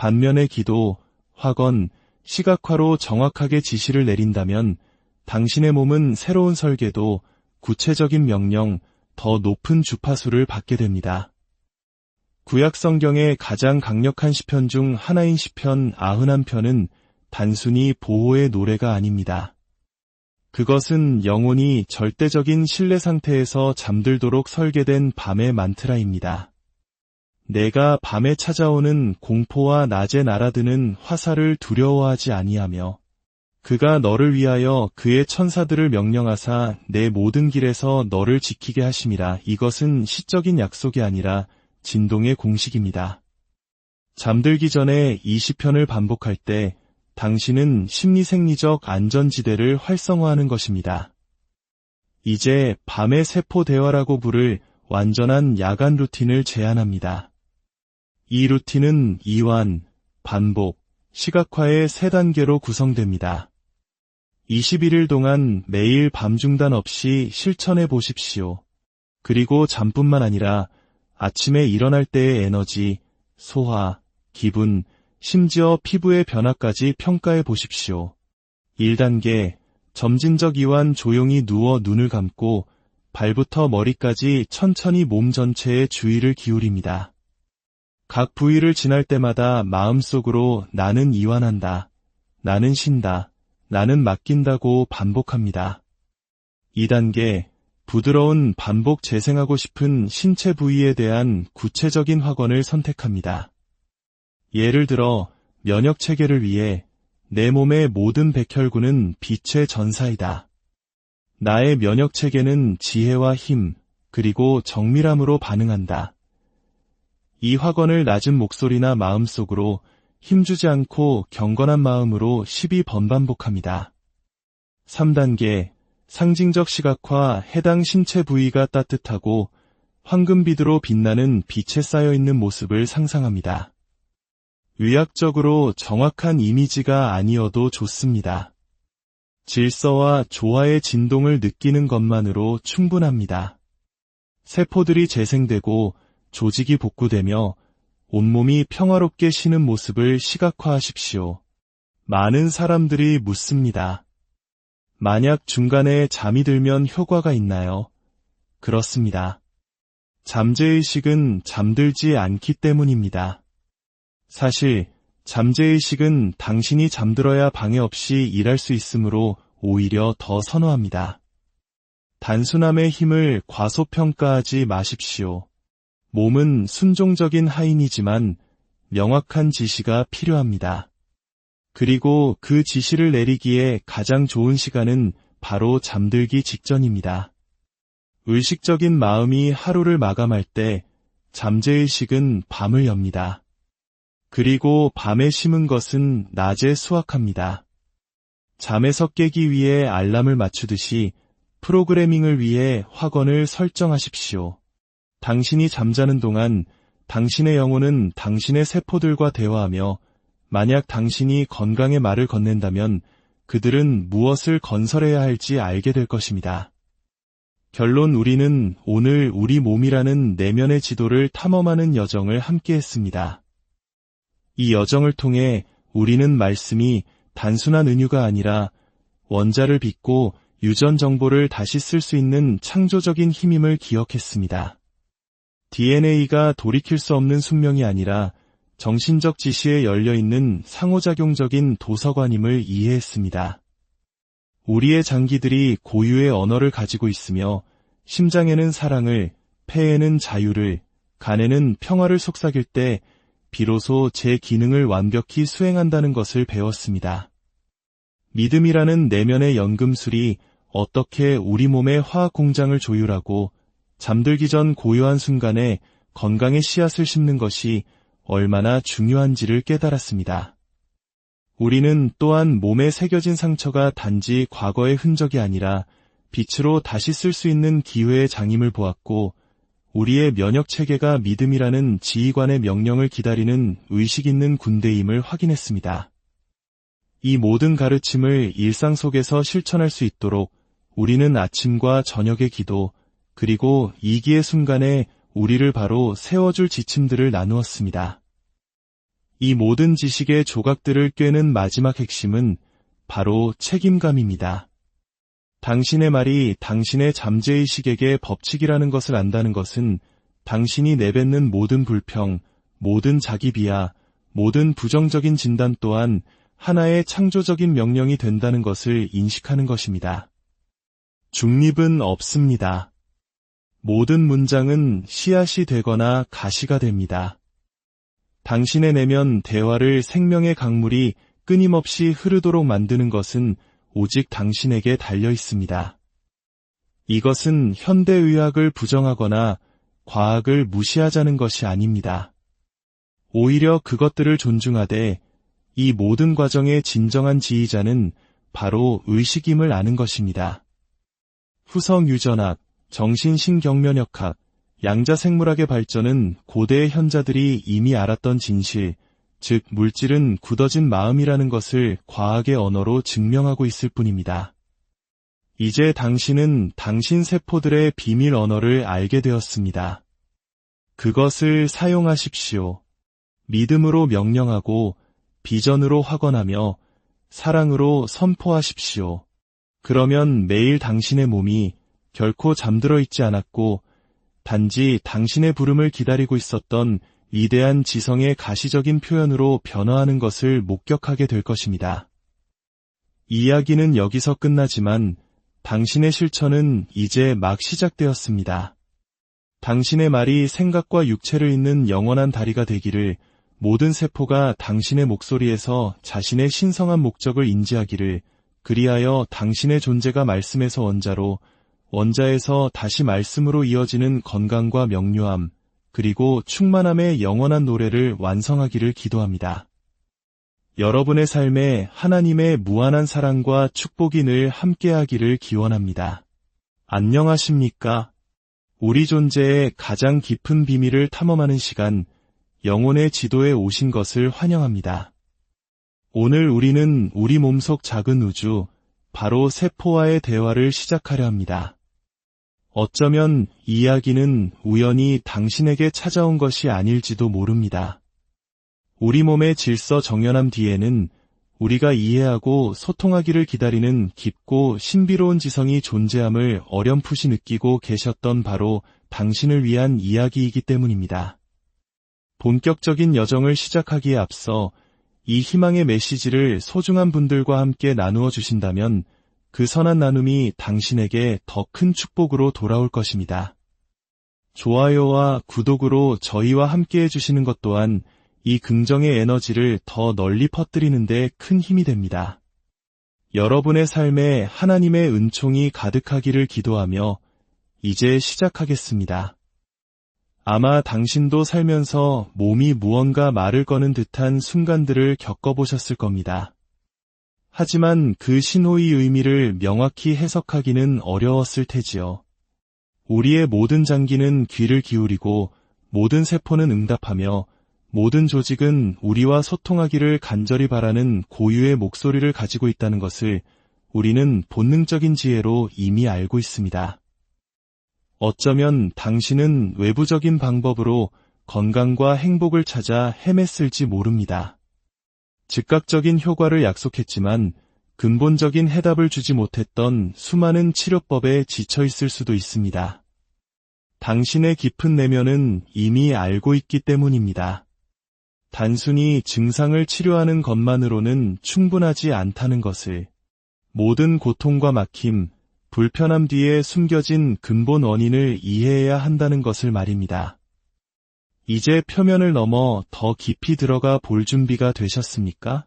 [SPEAKER 1] 반면에 기도, 확언, 시각화로 정확하게 지시를 내린다면 당신의 몸은 새로운 설계도, 구체적인 명령, 더 높은 주파수를 받게 됩니다. 구약 성경의 가장 강력한 시편 중 하나인 시편 91편은 단순히 보호의 노래가 아닙니다. 그것은 영혼이 절대적인 신뢰 상태에서 잠들도록 설계된 밤의 만트라입니다. 내가 밤에 찾아오는 공포와 낮에 날아드는 화살을 두려워하지 아니하며 그가 너를 위하여 그의 천사들을 명령하사 내 모든 길에서 너를 지키게 하심이라. 이것은 시적인 약속이 아니라 진동의 공식입니다. 잠들기 전에 이 시편을 반복할 때 당신은 심리생리적 안전지대를 활성화하는 것입니다. 이제 밤의 세포 대화라고 부를 완전한 야간 루틴을 제안합니다. 이 루틴은 이완, 반복, 시각화의 3단계로 구성됩니다. 21일 동안 매일 밤 중단 없이 실천해 보십시오. 그리고 잠뿐만 아니라 아침에 일어날 때의 에너지, 소화, 기분, 심지어 피부의 변화까지 평가해 보십시오. 1단계, 점진적 이완. 조용히 누워 눈을 감고 발부터 머리까지 천천히 몸 전체에 주의를 기울입니다. 각 부위를 지날 때마다 마음속으로 나는 이완한다, 나는 쉰다, 나는 맡긴다고 반복합니다. 2단계, 부드러운 반복. 재생하고 싶은 신체 부위에 대한 구체적인 확언을 선택합니다. 예를 들어 면역체계를 위해 내 몸의 모든 백혈구는 빛의 전사이다. 나의 면역체계는 지혜와 힘, 그리고 정밀함으로 반응한다. 이 확언을 낮은 목소리나 마음속으로 힘주지 않고 경건한 마음으로 12번 반복합니다. 3단계, 상징적 시각화. 해당 신체 부위가 따뜻하고 황금빛으로 빛나는 빛에 쌓여있는 모습을 상상합니다. 의학적으로 정확한 이미지가 아니어도 좋습니다. 질서와 조화의 진동을 느끼는 것만으로 충분합니다. 세포들이 재생되고 조직이 복구되며 온몸이 평화롭게 쉬는 모습을 시각화하십시오. 많은 사람들이 묻습니다. 만약 중간에 잠이 들면 효과가 있나요? 그렇습니다. 잠재의식은 잠들지 않기 때문입니다. 사실 잠재의식은 당신이 잠들어야 방해 없이 일할 수 있으므로 오히려 더 선호합니다. 단순함의 힘을 과소평가하지 마십시오. 몸은 순종적인 하인이지만 명확한 지시가 필요합니다. 그리고 그 지시를 내리기에 가장 좋은 시간은 바로 잠들기 직전입니다. 의식적인 마음이 하루를 마감할 때 잠재의식은 밤을 엽니다. 그리고 밤에 심은 것은 낮에 수확합니다. 잠에서 깨기 위해 알람을 맞추듯이 프로그래밍을 위해 확언을 설정하십시오. 당신이 잠자는 동안 당신의 영혼은 당신의 세포들과 대화하며 만약 당신이 건강의 말을 건넨다면 그들은 무엇을 건설해야 할지 알게 될 것입니다. 결론 우리는 오늘 우리 몸이라는 내면의 지도를 탐험하는 여정을 함께 했습니다. 이 여정을 통해 우리는 말씀이 단순한 은유가 아니라 원자를 빚고 유전 정보를 다시 쓸 수 있는 창조적인 힘임을 기억했습니다. DNA가 돌이킬 수 없는 숙명이 아니라 정신적 지시에 열려있는 상호작용적인 도서관임을 이해했습니다. 우리의 장기들이 고유의 언어를 가지고 있으며 심장에는 사랑을, 폐에는 자유를, 간에는 평화를 속삭일 때 비로소 제 기능을 완벽히 수행한다는 것을 배웠습니다. 믿음이라는 내면의 연금술이 어떻게 우리 몸의 화학 공장을 조율하고 잠들기 전 고요한 순간에 건강의 씨앗을 심는 것이 얼마나 중요한지를 깨달았습니다. 우리는 또한 몸에 새겨진 상처가 단지 과거의 흔적이 아니라 빛으로 다시 쓸 수 있는 기회의 장임을 보았고 우리의 면역체계가 믿음이라는 지휘관의 명령을 기다리는 의식 있는 군대임을 확인했습니다. 이 모든 가르침을 일상 속에서 실천할 수 있도록 우리는 아침과 저녁의 기도, 그리고 이기의 순간에 우리를 바로 세워줄 지침들을 나누었습니다. 이 모든 지식의 조각들을 꿰는 마지막 핵심은 바로 책임감입니다. 당신의 말이 당신의 잠재의식에게 법칙이라는 것을 안다는 것은 당신이 내뱉는 모든 불평, 모든 자기 비하, 모든 부정적인 진단 또한 하나의 창조적인 명령이 된다는 것을 인식하는 것입니다. 중립은 없습니다. 모든 문장은 씨앗이 되거나 가시가 됩니다. 당신의 내면 대화를 생명의 강물이 끊임없이 흐르도록 만드는 것은 오직 당신에게 달려 있습니다. 이것은 현대의학을 부정하거나 과학을 무시하자는 것이 아닙니다. 오히려 그것들을 존중하되 이 모든 과정의 진정한 지휘자는 바로 의식임을 아는 것입니다. 후성유전학, 정신신경면역학, 양자생물학의 발전은 고대의 현자들이 이미 알았던 진실, 즉 물질은 굳어진 마음이라는 것을 과학의 언어로 증명하고 있을 뿐입니다. 이제 당신은 당신 세포들의 비밀 언어를 알게 되었습니다. 그것을 사용하십시오. 믿음으로 명령하고 비전으로 확언하며 사랑으로 선포하십시오. 그러면 매일 당신의 몸이 결코 잠들어 있지 않았고 단지 당신의 부름을 기다리고 있었던 위대한 지성의 가시적인 표현으로 변화하는 것을 목격하게 될 것입니다. 이야기는 여기서 끝나지만 당신의 실천은 이제 막 시작되었습니다. 당신의 말이 생각과 육체를 잇는 영원한 다리가 되기를, 모든 세포가 당신의 목소리에서 자신의 신성한 목적을 인지하기를, 그리하여 당신의 존재가 말씀에서 원자로, 원자에서 다시 말씀으로 이어지는 건강과 명료함, 그리고 충만함의 영원한 노래를 완성하기를 기도합니다. 여러분의 삶에 하나님의 무한한 사랑과 축복이 늘 함께하기를 기원합니다. 안녕하십니까? 우리 존재의 가장 깊은 비밀을 탐험하는 시간, 영혼의 지도에 오신 것을 환영합니다. 오늘 우리는 우리 몸속 작은 우주, 바로 세포와의 대화를 시작하려 합니다. 어쩌면 이 이야기는 우연히 당신에게 찾아온 것이 아닐지도 모릅니다. 우리 몸의 질서 정연함 뒤에는 우리가 이해하고 소통하기를 기다리는 깊고 신비로운 지성이 존재함을 어렴풋이 느끼고 계셨던 바로 당신을 위한 이야기이기 때문입니다. 본격적인 여정을 시작하기에 앞서 이 희망의 메시지를 소중한 분들과 함께 나누어 주신다면 그 선한 나눔이 당신에게 더 큰 축복으로 돌아올 것입니다. 좋아요와 구독으로 저희와 함께 해주시는 것 또한 이 긍정의 에너지를 더 널리 퍼뜨리는 데 큰 힘이 됩니다. 여러분의 삶에 하나님의 은총이 가득하기를 기도하며 이제 시작하겠습니다. 아마 당신도 살면서 몸이 무언가 말을 거는 듯한 순간들을 겪어보셨을 겁니다. 하지만 그 신호의 의미를 명확히 해석하기는 어려웠을 테지요. 우리의 모든 장기는 귀를 기울이고 모든 세포는 응답하며 모든 조직은 우리와 소통하기를 간절히 바라는 고유의 목소리를 가지고 있다는 것을 우리는 본능적인 지혜로 이미 알고 있습니다. 어쩌면 당신은 외부적인 방법으로 건강과 행복을 찾아 헤맸을지 모릅니다. 즉각적인 효과를 약속했지만 근본적인 해답을 주지 못했던 수많은 치료법에 지쳐 있을 수도 있습니다. 당신의 깊은 내면은 이미 알고 있기 때문입니다. 단순히 증상을 치료하는 것만으로는 충분하지 않다는 것을, 모든 고통과 막힘, 불편함 뒤에 숨겨진 근본 원인을 이해해야 한다는 것을 말입니다. 이제 표면을 넘어 더 깊이 들어가 볼 준비가 되셨습니까?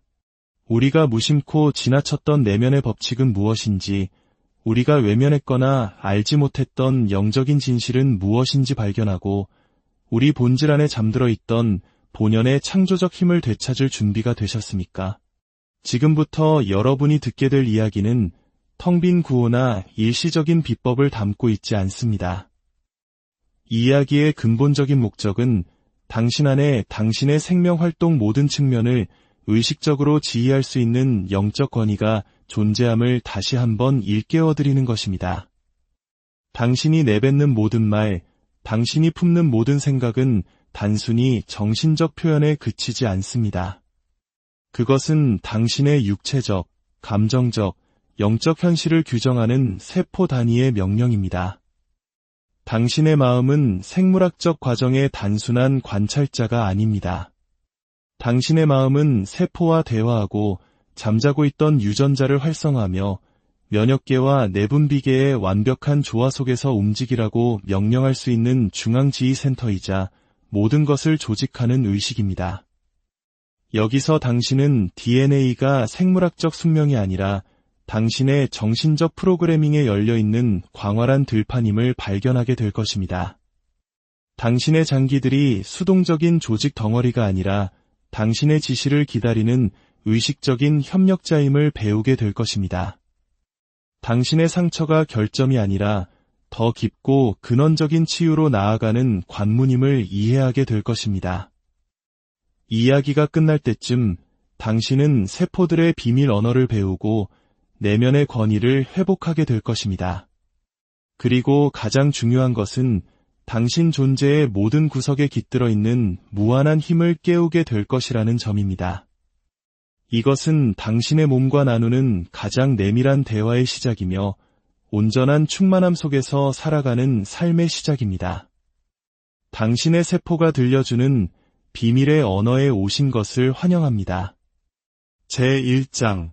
[SPEAKER 1] 우리가 무심코 지나쳤던 내면의 법칙은 무엇인지, 우리가 외면했거나 알지 못했던 영적인 진실은 무엇인지 발견하고 우리 본질 안에 잠들어 있던 본연의 창조적 힘을 되찾을 준비가 되셨습니까? 지금부터 여러분이 듣게 될 이야기는 텅 빈 구호나 일시적인 비법을 담고 있지 않습니다. 이 이야기의 근본적인 목적은 당신 안에 당신의 생명활동 모든 측면을 의식적으로 지휘할 수 있는 영적 권위가 존재함을 다시 한번 일깨워드리는 것입니다. 당신이 내뱉는 모든 말, 당신이 품는 모든 생각은 단순히 정신적 표현에 그치지 않습니다. 그것은 당신의 육체적, 감정적, 영적 현실을 규정하는 세포 단위의 명령입니다. 당신의 마음은 생물학적 과정의 단순한 관찰자가 아닙니다. 당신의 마음은 세포와 대화하고 잠자고 있던 유전자를 활성화하며 면역계와 내분비계의 완벽한 조화 속에서 움직이라고 명령할 수 있는 중앙지휘센터이자 모든 것을 조직하는 의식입니다. 여기서 당신은 DNA가 생물학적 숙명이 아니라 당신의 정신적 프로그래밍에 열려있는 광활한 들판임을 발견하게 될 것입니다. 당신의 장기들이 수동적인 조직 덩어리가 아니라 당신의 지시를 기다리는 의식적인 협력자임을 배우게 될 것입니다. 당신의 상처가 결점이 아니라 더 깊고 근원적인 치유로 나아가는 관문임을 이해하게 될 것입니다. 이야기가 끝날 때쯤 당신은 세포들의 비밀 언어를 배우고 내면의 권위를 회복하게 될 것입니다. 그리고 가장 중요한 것은 당신 존재의 모든 구석에 깃들어 있는 무한한 힘을 깨우게 될 것이라는 점입니다. 이것은 당신의 몸과 나누는 가장 내밀한 대화의 시작이며 온전한 충만함 속에서 살아가는 삶의 시작입니다. 당신의 세포가 들려주는 비밀의 언어에 오신 것을 환영합니다. 제1장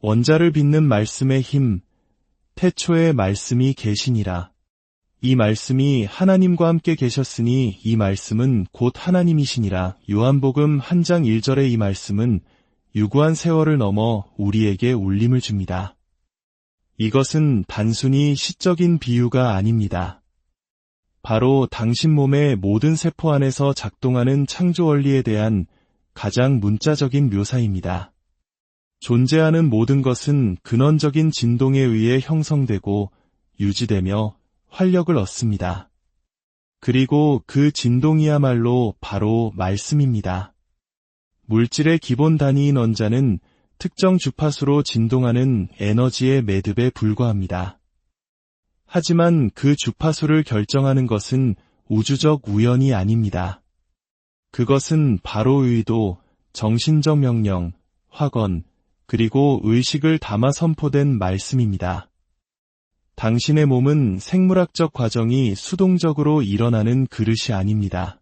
[SPEAKER 1] 원자를 빚는 말씀의 힘, 태초에 말씀이 계시니라. 이 말씀이 하나님과 함께 계셨으니 이 말씀은 곧 하나님이시니라. 요한복음 1장 1절의 이 말씀은 유구한 세월을 넘어 우리에게 울림을 줍니다. 이것은 단순히 시적인 비유가 아닙니다. 바로 당신 몸의 모든 세포 안에서 작동하는 창조 원리에 대한 가장 문자적인 묘사입니다. 존재하는 모든 것은 근원적인 진동에 의해 형성되고 유지되며 활력을 얻습니다. 그리고 그 진동이야말로 바로 말씀입니다. 물질의 기본 단위인 원자는 특정 주파수로 진동하는 에너지의 매듭에 불과합니다. 하지만 그 주파수를 결정하는 것은 우주적 우연이 아닙니다. 그것은 바로 의도, 정신적 명령, 확언, 그리고 의식을 담아 선포된 말씀입니다. 당신의 몸은 생물학적 과정이 수동적으로 일어나는 그릇이 아닙니다.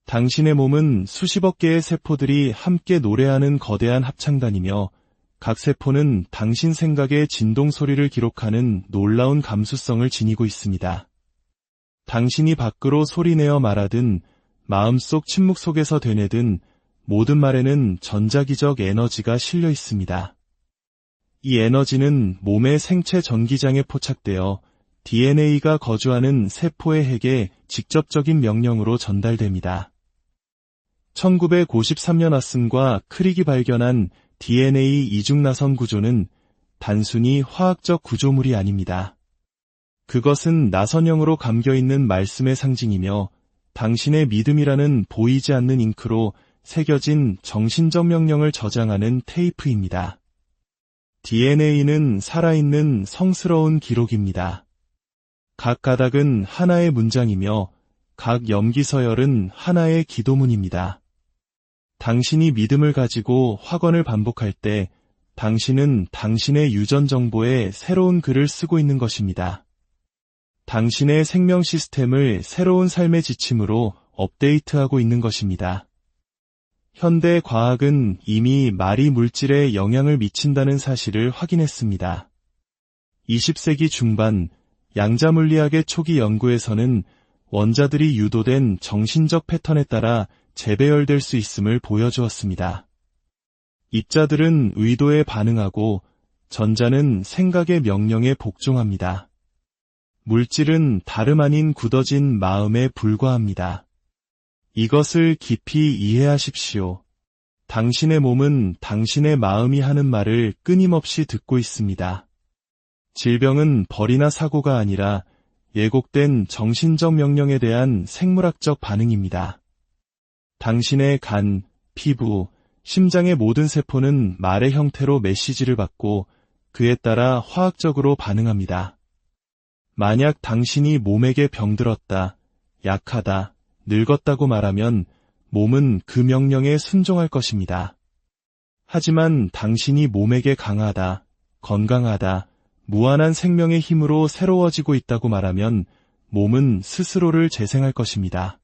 [SPEAKER 1] 당신의 몸은 수십억 개의 세포들이 함께 노래하는 거대한 합창단이며 각 세포는 당신 생각의 진동 소리를 기록하는 놀라운 감수성을 지니고 있습니다. 당신이 밖으로 소리내어 말하든 마음속 침묵 속에서 되뇌든 모든 말에는 전자기적 에너지가 실려 있습니다. 이 에너지는 몸의 생체 전기장에 포착되어 DNA가 거주하는 세포의 핵에 직접적인 명령으로 전달됩니다. 1953년 왓슨과 크릭이 발견한 DNA 이중나선 구조는 단순히 화학적 구조물이 아닙니다. 그것은 나선형으로 감겨있는 말씀의 상징이며 당신의 믿음이라는 보이지 않는 잉크로 새겨진 정신적 명령을 저장하는 테이프입니다. DNA는 살아있는 성스러운 기록입니다. 각 가닥은 하나의 문장이며 각 염기서열은 하나의 기도문입니다. 당신이 믿음을 가지고 확언을 반복할 때 당신은 당신의 유전 정보에 새로운 글을 쓰고 있는 것입니다. 당신의 생명 시스템을 새로운 삶의 지침으로 업데이트하고 있는 것입니다. 현대 과학은 이미 말이 물질에 영향을 미친다는 사실을 확인했습니다. 20세기 중반 양자물리학의 초기 연구에서는 원자들이 유도된 정신적 패턴에 따라 재배열될 수 있음을 보여주었습니다. 입자들은 의도에 반응하고 전자는 생각의 명령에 복종합니다. 물질은 다름 아닌 굳어진 마음에 불과합니다. 이것을 깊이 이해하십시오. 당신의 몸은 당신의 마음이 하는 말을 끊임없이 듣고 있습니다. 질병은 벌이나 사고가 아니라 예곡된 정신적 명령에 대한 생물학적 반응입니다. 당신의 간, 피부, 심장의 모든 세포는 말의 형태로 메시지를 받고 그에 따라 화학적으로 반응합니다. 만약 당신이 몸에게 병들었다, 약하다, 늙었다고 말하면 몸은 그 명령에 순종할 것입니다. 하지만 당신이 몸에게 강하다, 건강하다, 무한한 생명의 힘으로 새로워지고 있다고 말하면 몸은 스스로를 재생할 것입니다.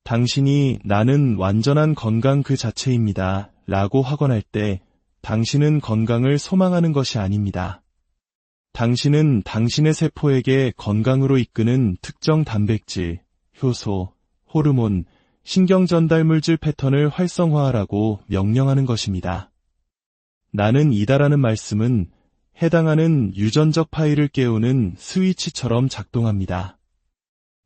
[SPEAKER 1] 당신이 나는 완전한 건강 그 자체입니다 라고 확언할 때 당신은 건강을 소망하는 것이 아닙니다. 당신은 당신의 세포에게 건강으로 이끄는 특정 단백질, 효소, 호르몬, 신경전달물질 패턴을 활성화하라고 명령하는 것입니다. 나는 이다라는 말씀은 해당하는 유전적 파일을 깨우는 스위치처럼 작동합니다.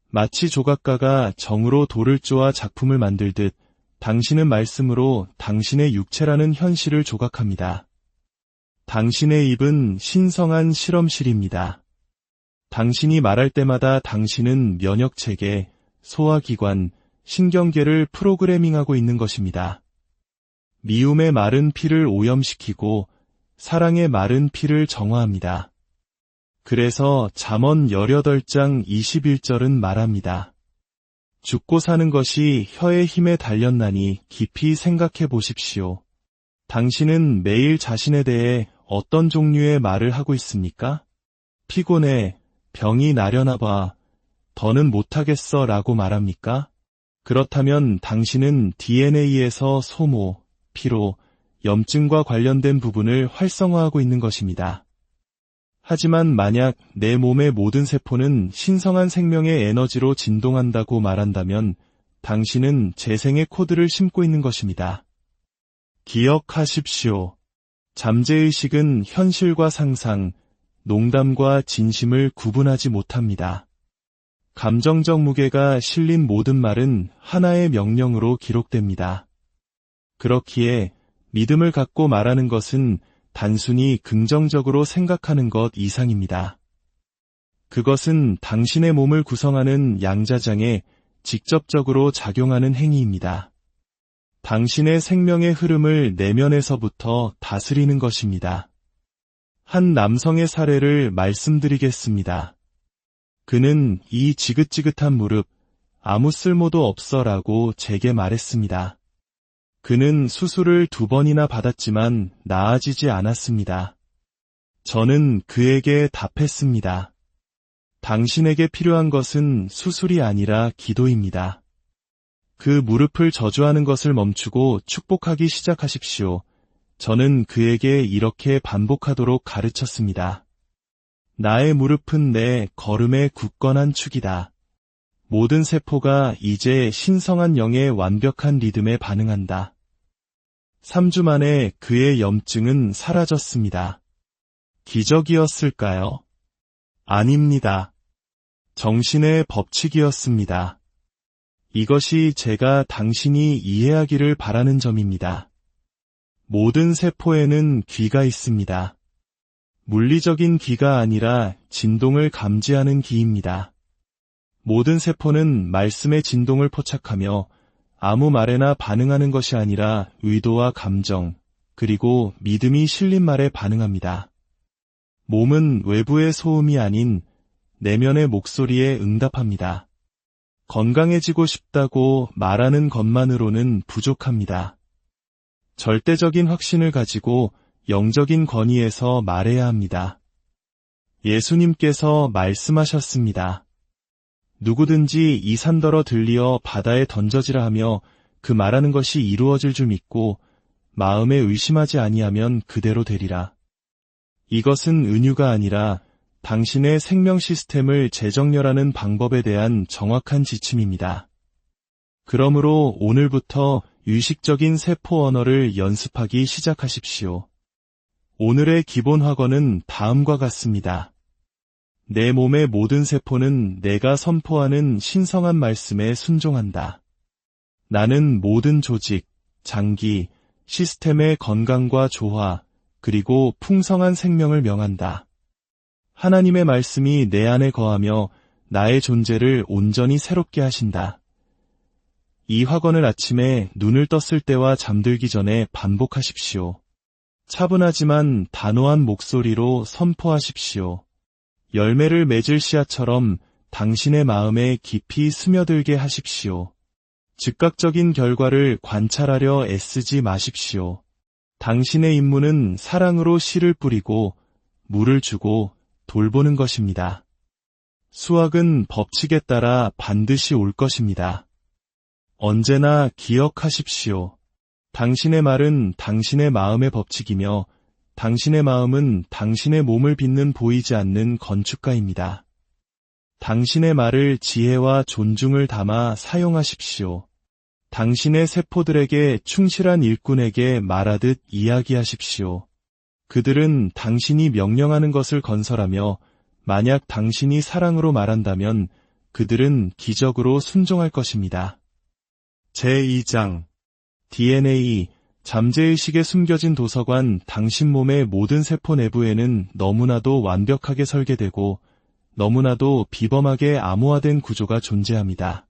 [SPEAKER 1] 마치 조각가가 정으로 돌을 쪼아 작품을 만들듯 당신은 말씀으로 당신의 육체라는 현실을 조각합니다. 당신의 입은 신성한 실험실입니다. 당신이 말할 때마다 당신은 면역체계, 소화기관, 신경계를 프로그래밍하고 있는 것입니다. 미움의 마른 피를 오염시키고 사랑의 마른 피를 정화합니다. 그래서 잠언 18장 21절은 말합니다. 죽고 사는 것이 혀의 힘에 달렸나니 깊이 생각해 보십시오. 당신은 매일 자신에 대해 어떤 종류의 말을 하고 있습니까? 피곤해, 병이 나려나 봐, 더는 못하겠어 라고 말합니까? 그렇다면 당신은 DNA에서 소모, 피로, 염증과 관련된 부분을 활성화하고 있는 것입니다. 하지만 만약 내 몸의 모든 세포는 신성한 생명의 에너지로 진동한다고 말한다면 당신은 재생의 코드를 심고 있는 것입니다. 기억하십시오. 잠재의식은 현실과 상상, 농담과 진심을 구분하지 못합니다. 감정적 무게가 실린 모든 말은 하나의 명령으로 기록됩니다. 그렇기에 믿음을 갖고 말하는 것은 단순히 긍정적으로 생각하는 것 이상입니다. 그것은 당신의 몸을 구성하는 양자장에 직접적으로 작용하는 행위입니다. 당신의 생명의 흐름을 내면에서부터 다스리는 것입니다. 한 남성의 사례를 말씀드리겠습니다. 그는 이 지긋지긋한 무릎, 아무 쓸모도 없어라고 제게 말했습니다. 그는 수술을 2번이나 받았지만 나아지지 않았습니다. 저는 그에게 답했습니다. 당신에게 필요한 것은 수술이 아니라 기도입니다. 그 무릎을 저주하는 것을 멈추고 축복하기 시작하십시오. 저는 그에게 이렇게 반복하도록 가르쳤습니다. 나의 무릎은 내 걸음의 굳건한 축이다. 모든 세포가 이제 신성한 영의 완벽한 리듬에 반응한다. 3주 만에 그의 염증은 사라졌습니다. 기적이었을까요? 아닙니다. 정신의 법칙이었습니다. 이것이 제가 당신이 이해하기를 바라는 점입니다. 모든 세포에는 귀가 있습니다. 물리적인 귀가 아니라 진동을 감지하는 귀입니다. 모든 세포는 말씀의 진동을 포착하며 아무 말에나 반응하는 것이 아니라 의도와 감정, 그리고 믿음이 실린 말에 반응합니다. 몸은 외부의 소음이 아닌 내면의 목소리에 응답합니다. 건강해지고 싶다고 말하는 것만으로는 부족합니다. 절대적인 확신을 가지고 영적인 권위에서 말해야 합니다. 예수님께서 말씀하셨습니다. 누구든지 이 산더러 들리어 바다에 던져지라 하며 그 말하는 것이 이루어질 줄 믿고 마음에 의심하지 아니하면 그대로 되리라. 이것은 은유가 아니라 당신의 생명 시스템을 재정렬하는 방법에 대한 정확한 지침입니다. 그러므로 오늘부터 의식적인 세포 언어를 연습하기 시작하십시오. 오늘의 기본 학원은 다음과 같습니다. 내 몸의 모든 세포는 내가 선포하는 신성한 말씀에 순종한다. 나는 모든 조직, 장기, 시스템의 건강과 조화, 그리고 풍성한 생명을 명한다. 하나님의 말씀이 내 안에 거하며 나의 존재를 온전히 새롭게 하신다. 이 학원을 아침에 눈을 떴을 때와 잠들기 전에 반복하십시오. 차분하지만 단호한 목소리로 선포하십시오. 열매를 맺을 씨앗처럼 당신의 마음에 깊이 스며들게 하십시오. 즉각적인 결과를 관찰하려 애쓰지 마십시오. 당신의 임무는 사랑으로 씨를 뿌리고 물을 주고 돌보는 것입니다. 수확은 법칙에 따라 반드시 올 것입니다. 언제나 기억하십시오. 당신의 말은 당신의 마음의 법칙이며 당신의 마음은 당신의 몸을 빚는 보이지 않는 건축가입니다. 당신의 말을 지혜와 존중을 담아 사용하십시오. 당신의 세포들에게 충실한 일꾼에게 말하듯 이야기하십시오. 그들은 당신이 명령하는 것을 건설하며 만약 당신이 사랑으로 말한다면 그들은 기적으로 순종할 것입니다. 제2장 DNA 잠재의식에 숨겨진 도서관. 당신 몸의 모든 세포 내부에는 너무나도 완벽하게 설계되고 너무나도 비범하게 암호화된 구조가 존재합니다.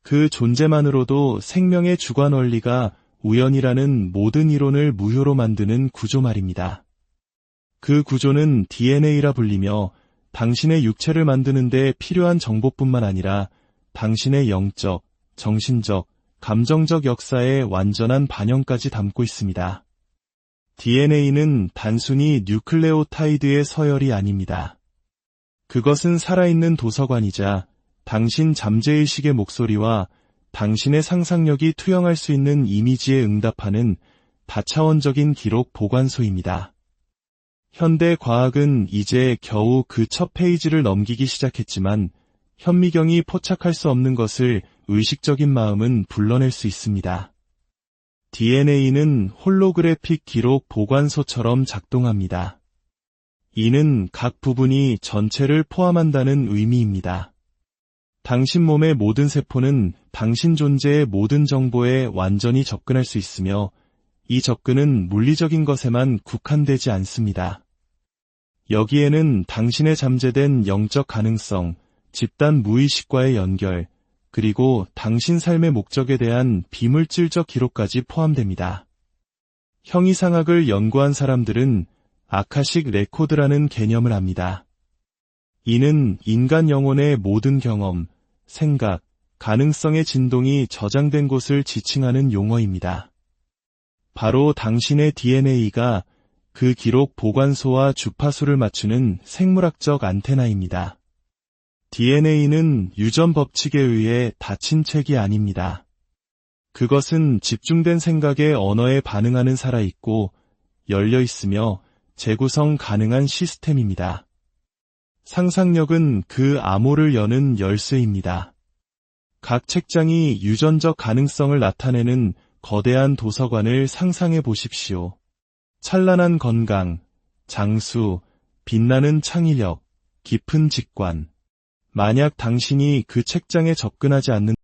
[SPEAKER 1] 그 존재만으로도 생명의 주관 원리가 우연이라는 모든 이론을 무효로 만드는 구조 말입니다. 그 구조는 DNA라 불리며 당신의 육체를 만드는 데 필요한 정보뿐만 아니라 당신의 영적, 정신적, 감정적 역사의 완전한 반영까지 담고 있습니다. DNA는 단순히 뉴클레오타이드의 서열이 아닙니다. 그것은 살아있는 도서관이자 당신 잠재의식의 목소리와 당신의 상상력이 투영할 수 있는 이미지에 응답하는 다차원적인 기록 보관소입니다. 현대 과학은 이제 겨우 그 첫 페이지를 넘기기 시작했지만 현미경이 포착할 수 없는 것을 의식적인 마음은 불러낼 수 있습니다. DNA는 홀로그래픽 기록 보관소처럼 작동합니다. 이는 각 부분이 전체를 포함한다는 의미입니다. 당신 몸의 모든 세포는 당신 존재의 모든 정보에 완전히 접근할 수 있으며 이 접근은 물리적인 것에만 국한되지 않습니다. 여기에는 당신의 잠재된 영적 가능성, 집단 무의식과의 연결, 그리고 당신 삶의 목적에 대한 비물질적 기록까지 포함됩니다. 형이상학을 연구한 사람들은 아카식 레코드라는 개념을 합니다. 이는 인간 영혼의 모든 경험, 생각, 가능성의 진동이 저장된 곳을 지칭하는 용어입니다. 바로 당신의 DNA가 그 기록 보관소와 주파수를 맞추는 생물학적 안테나입니다. DNA는 유전 법칙에 의해 닫힌 책이 아닙니다. 그것은 집중된 생각의 언어에 반응하는 살아있고 열려있으며 재구성 가능한 시스템입니다. 상상력은 그 암호를 여는 열쇠입니다. 각 책장이 유전적 가능성을 나타내는 거대한 도서관을 상상해 보십시오. 찬란한 건강, 장수, 빛나는 창의력, 깊은 직관. 만약 당신이 그 책장에 접근하지 않는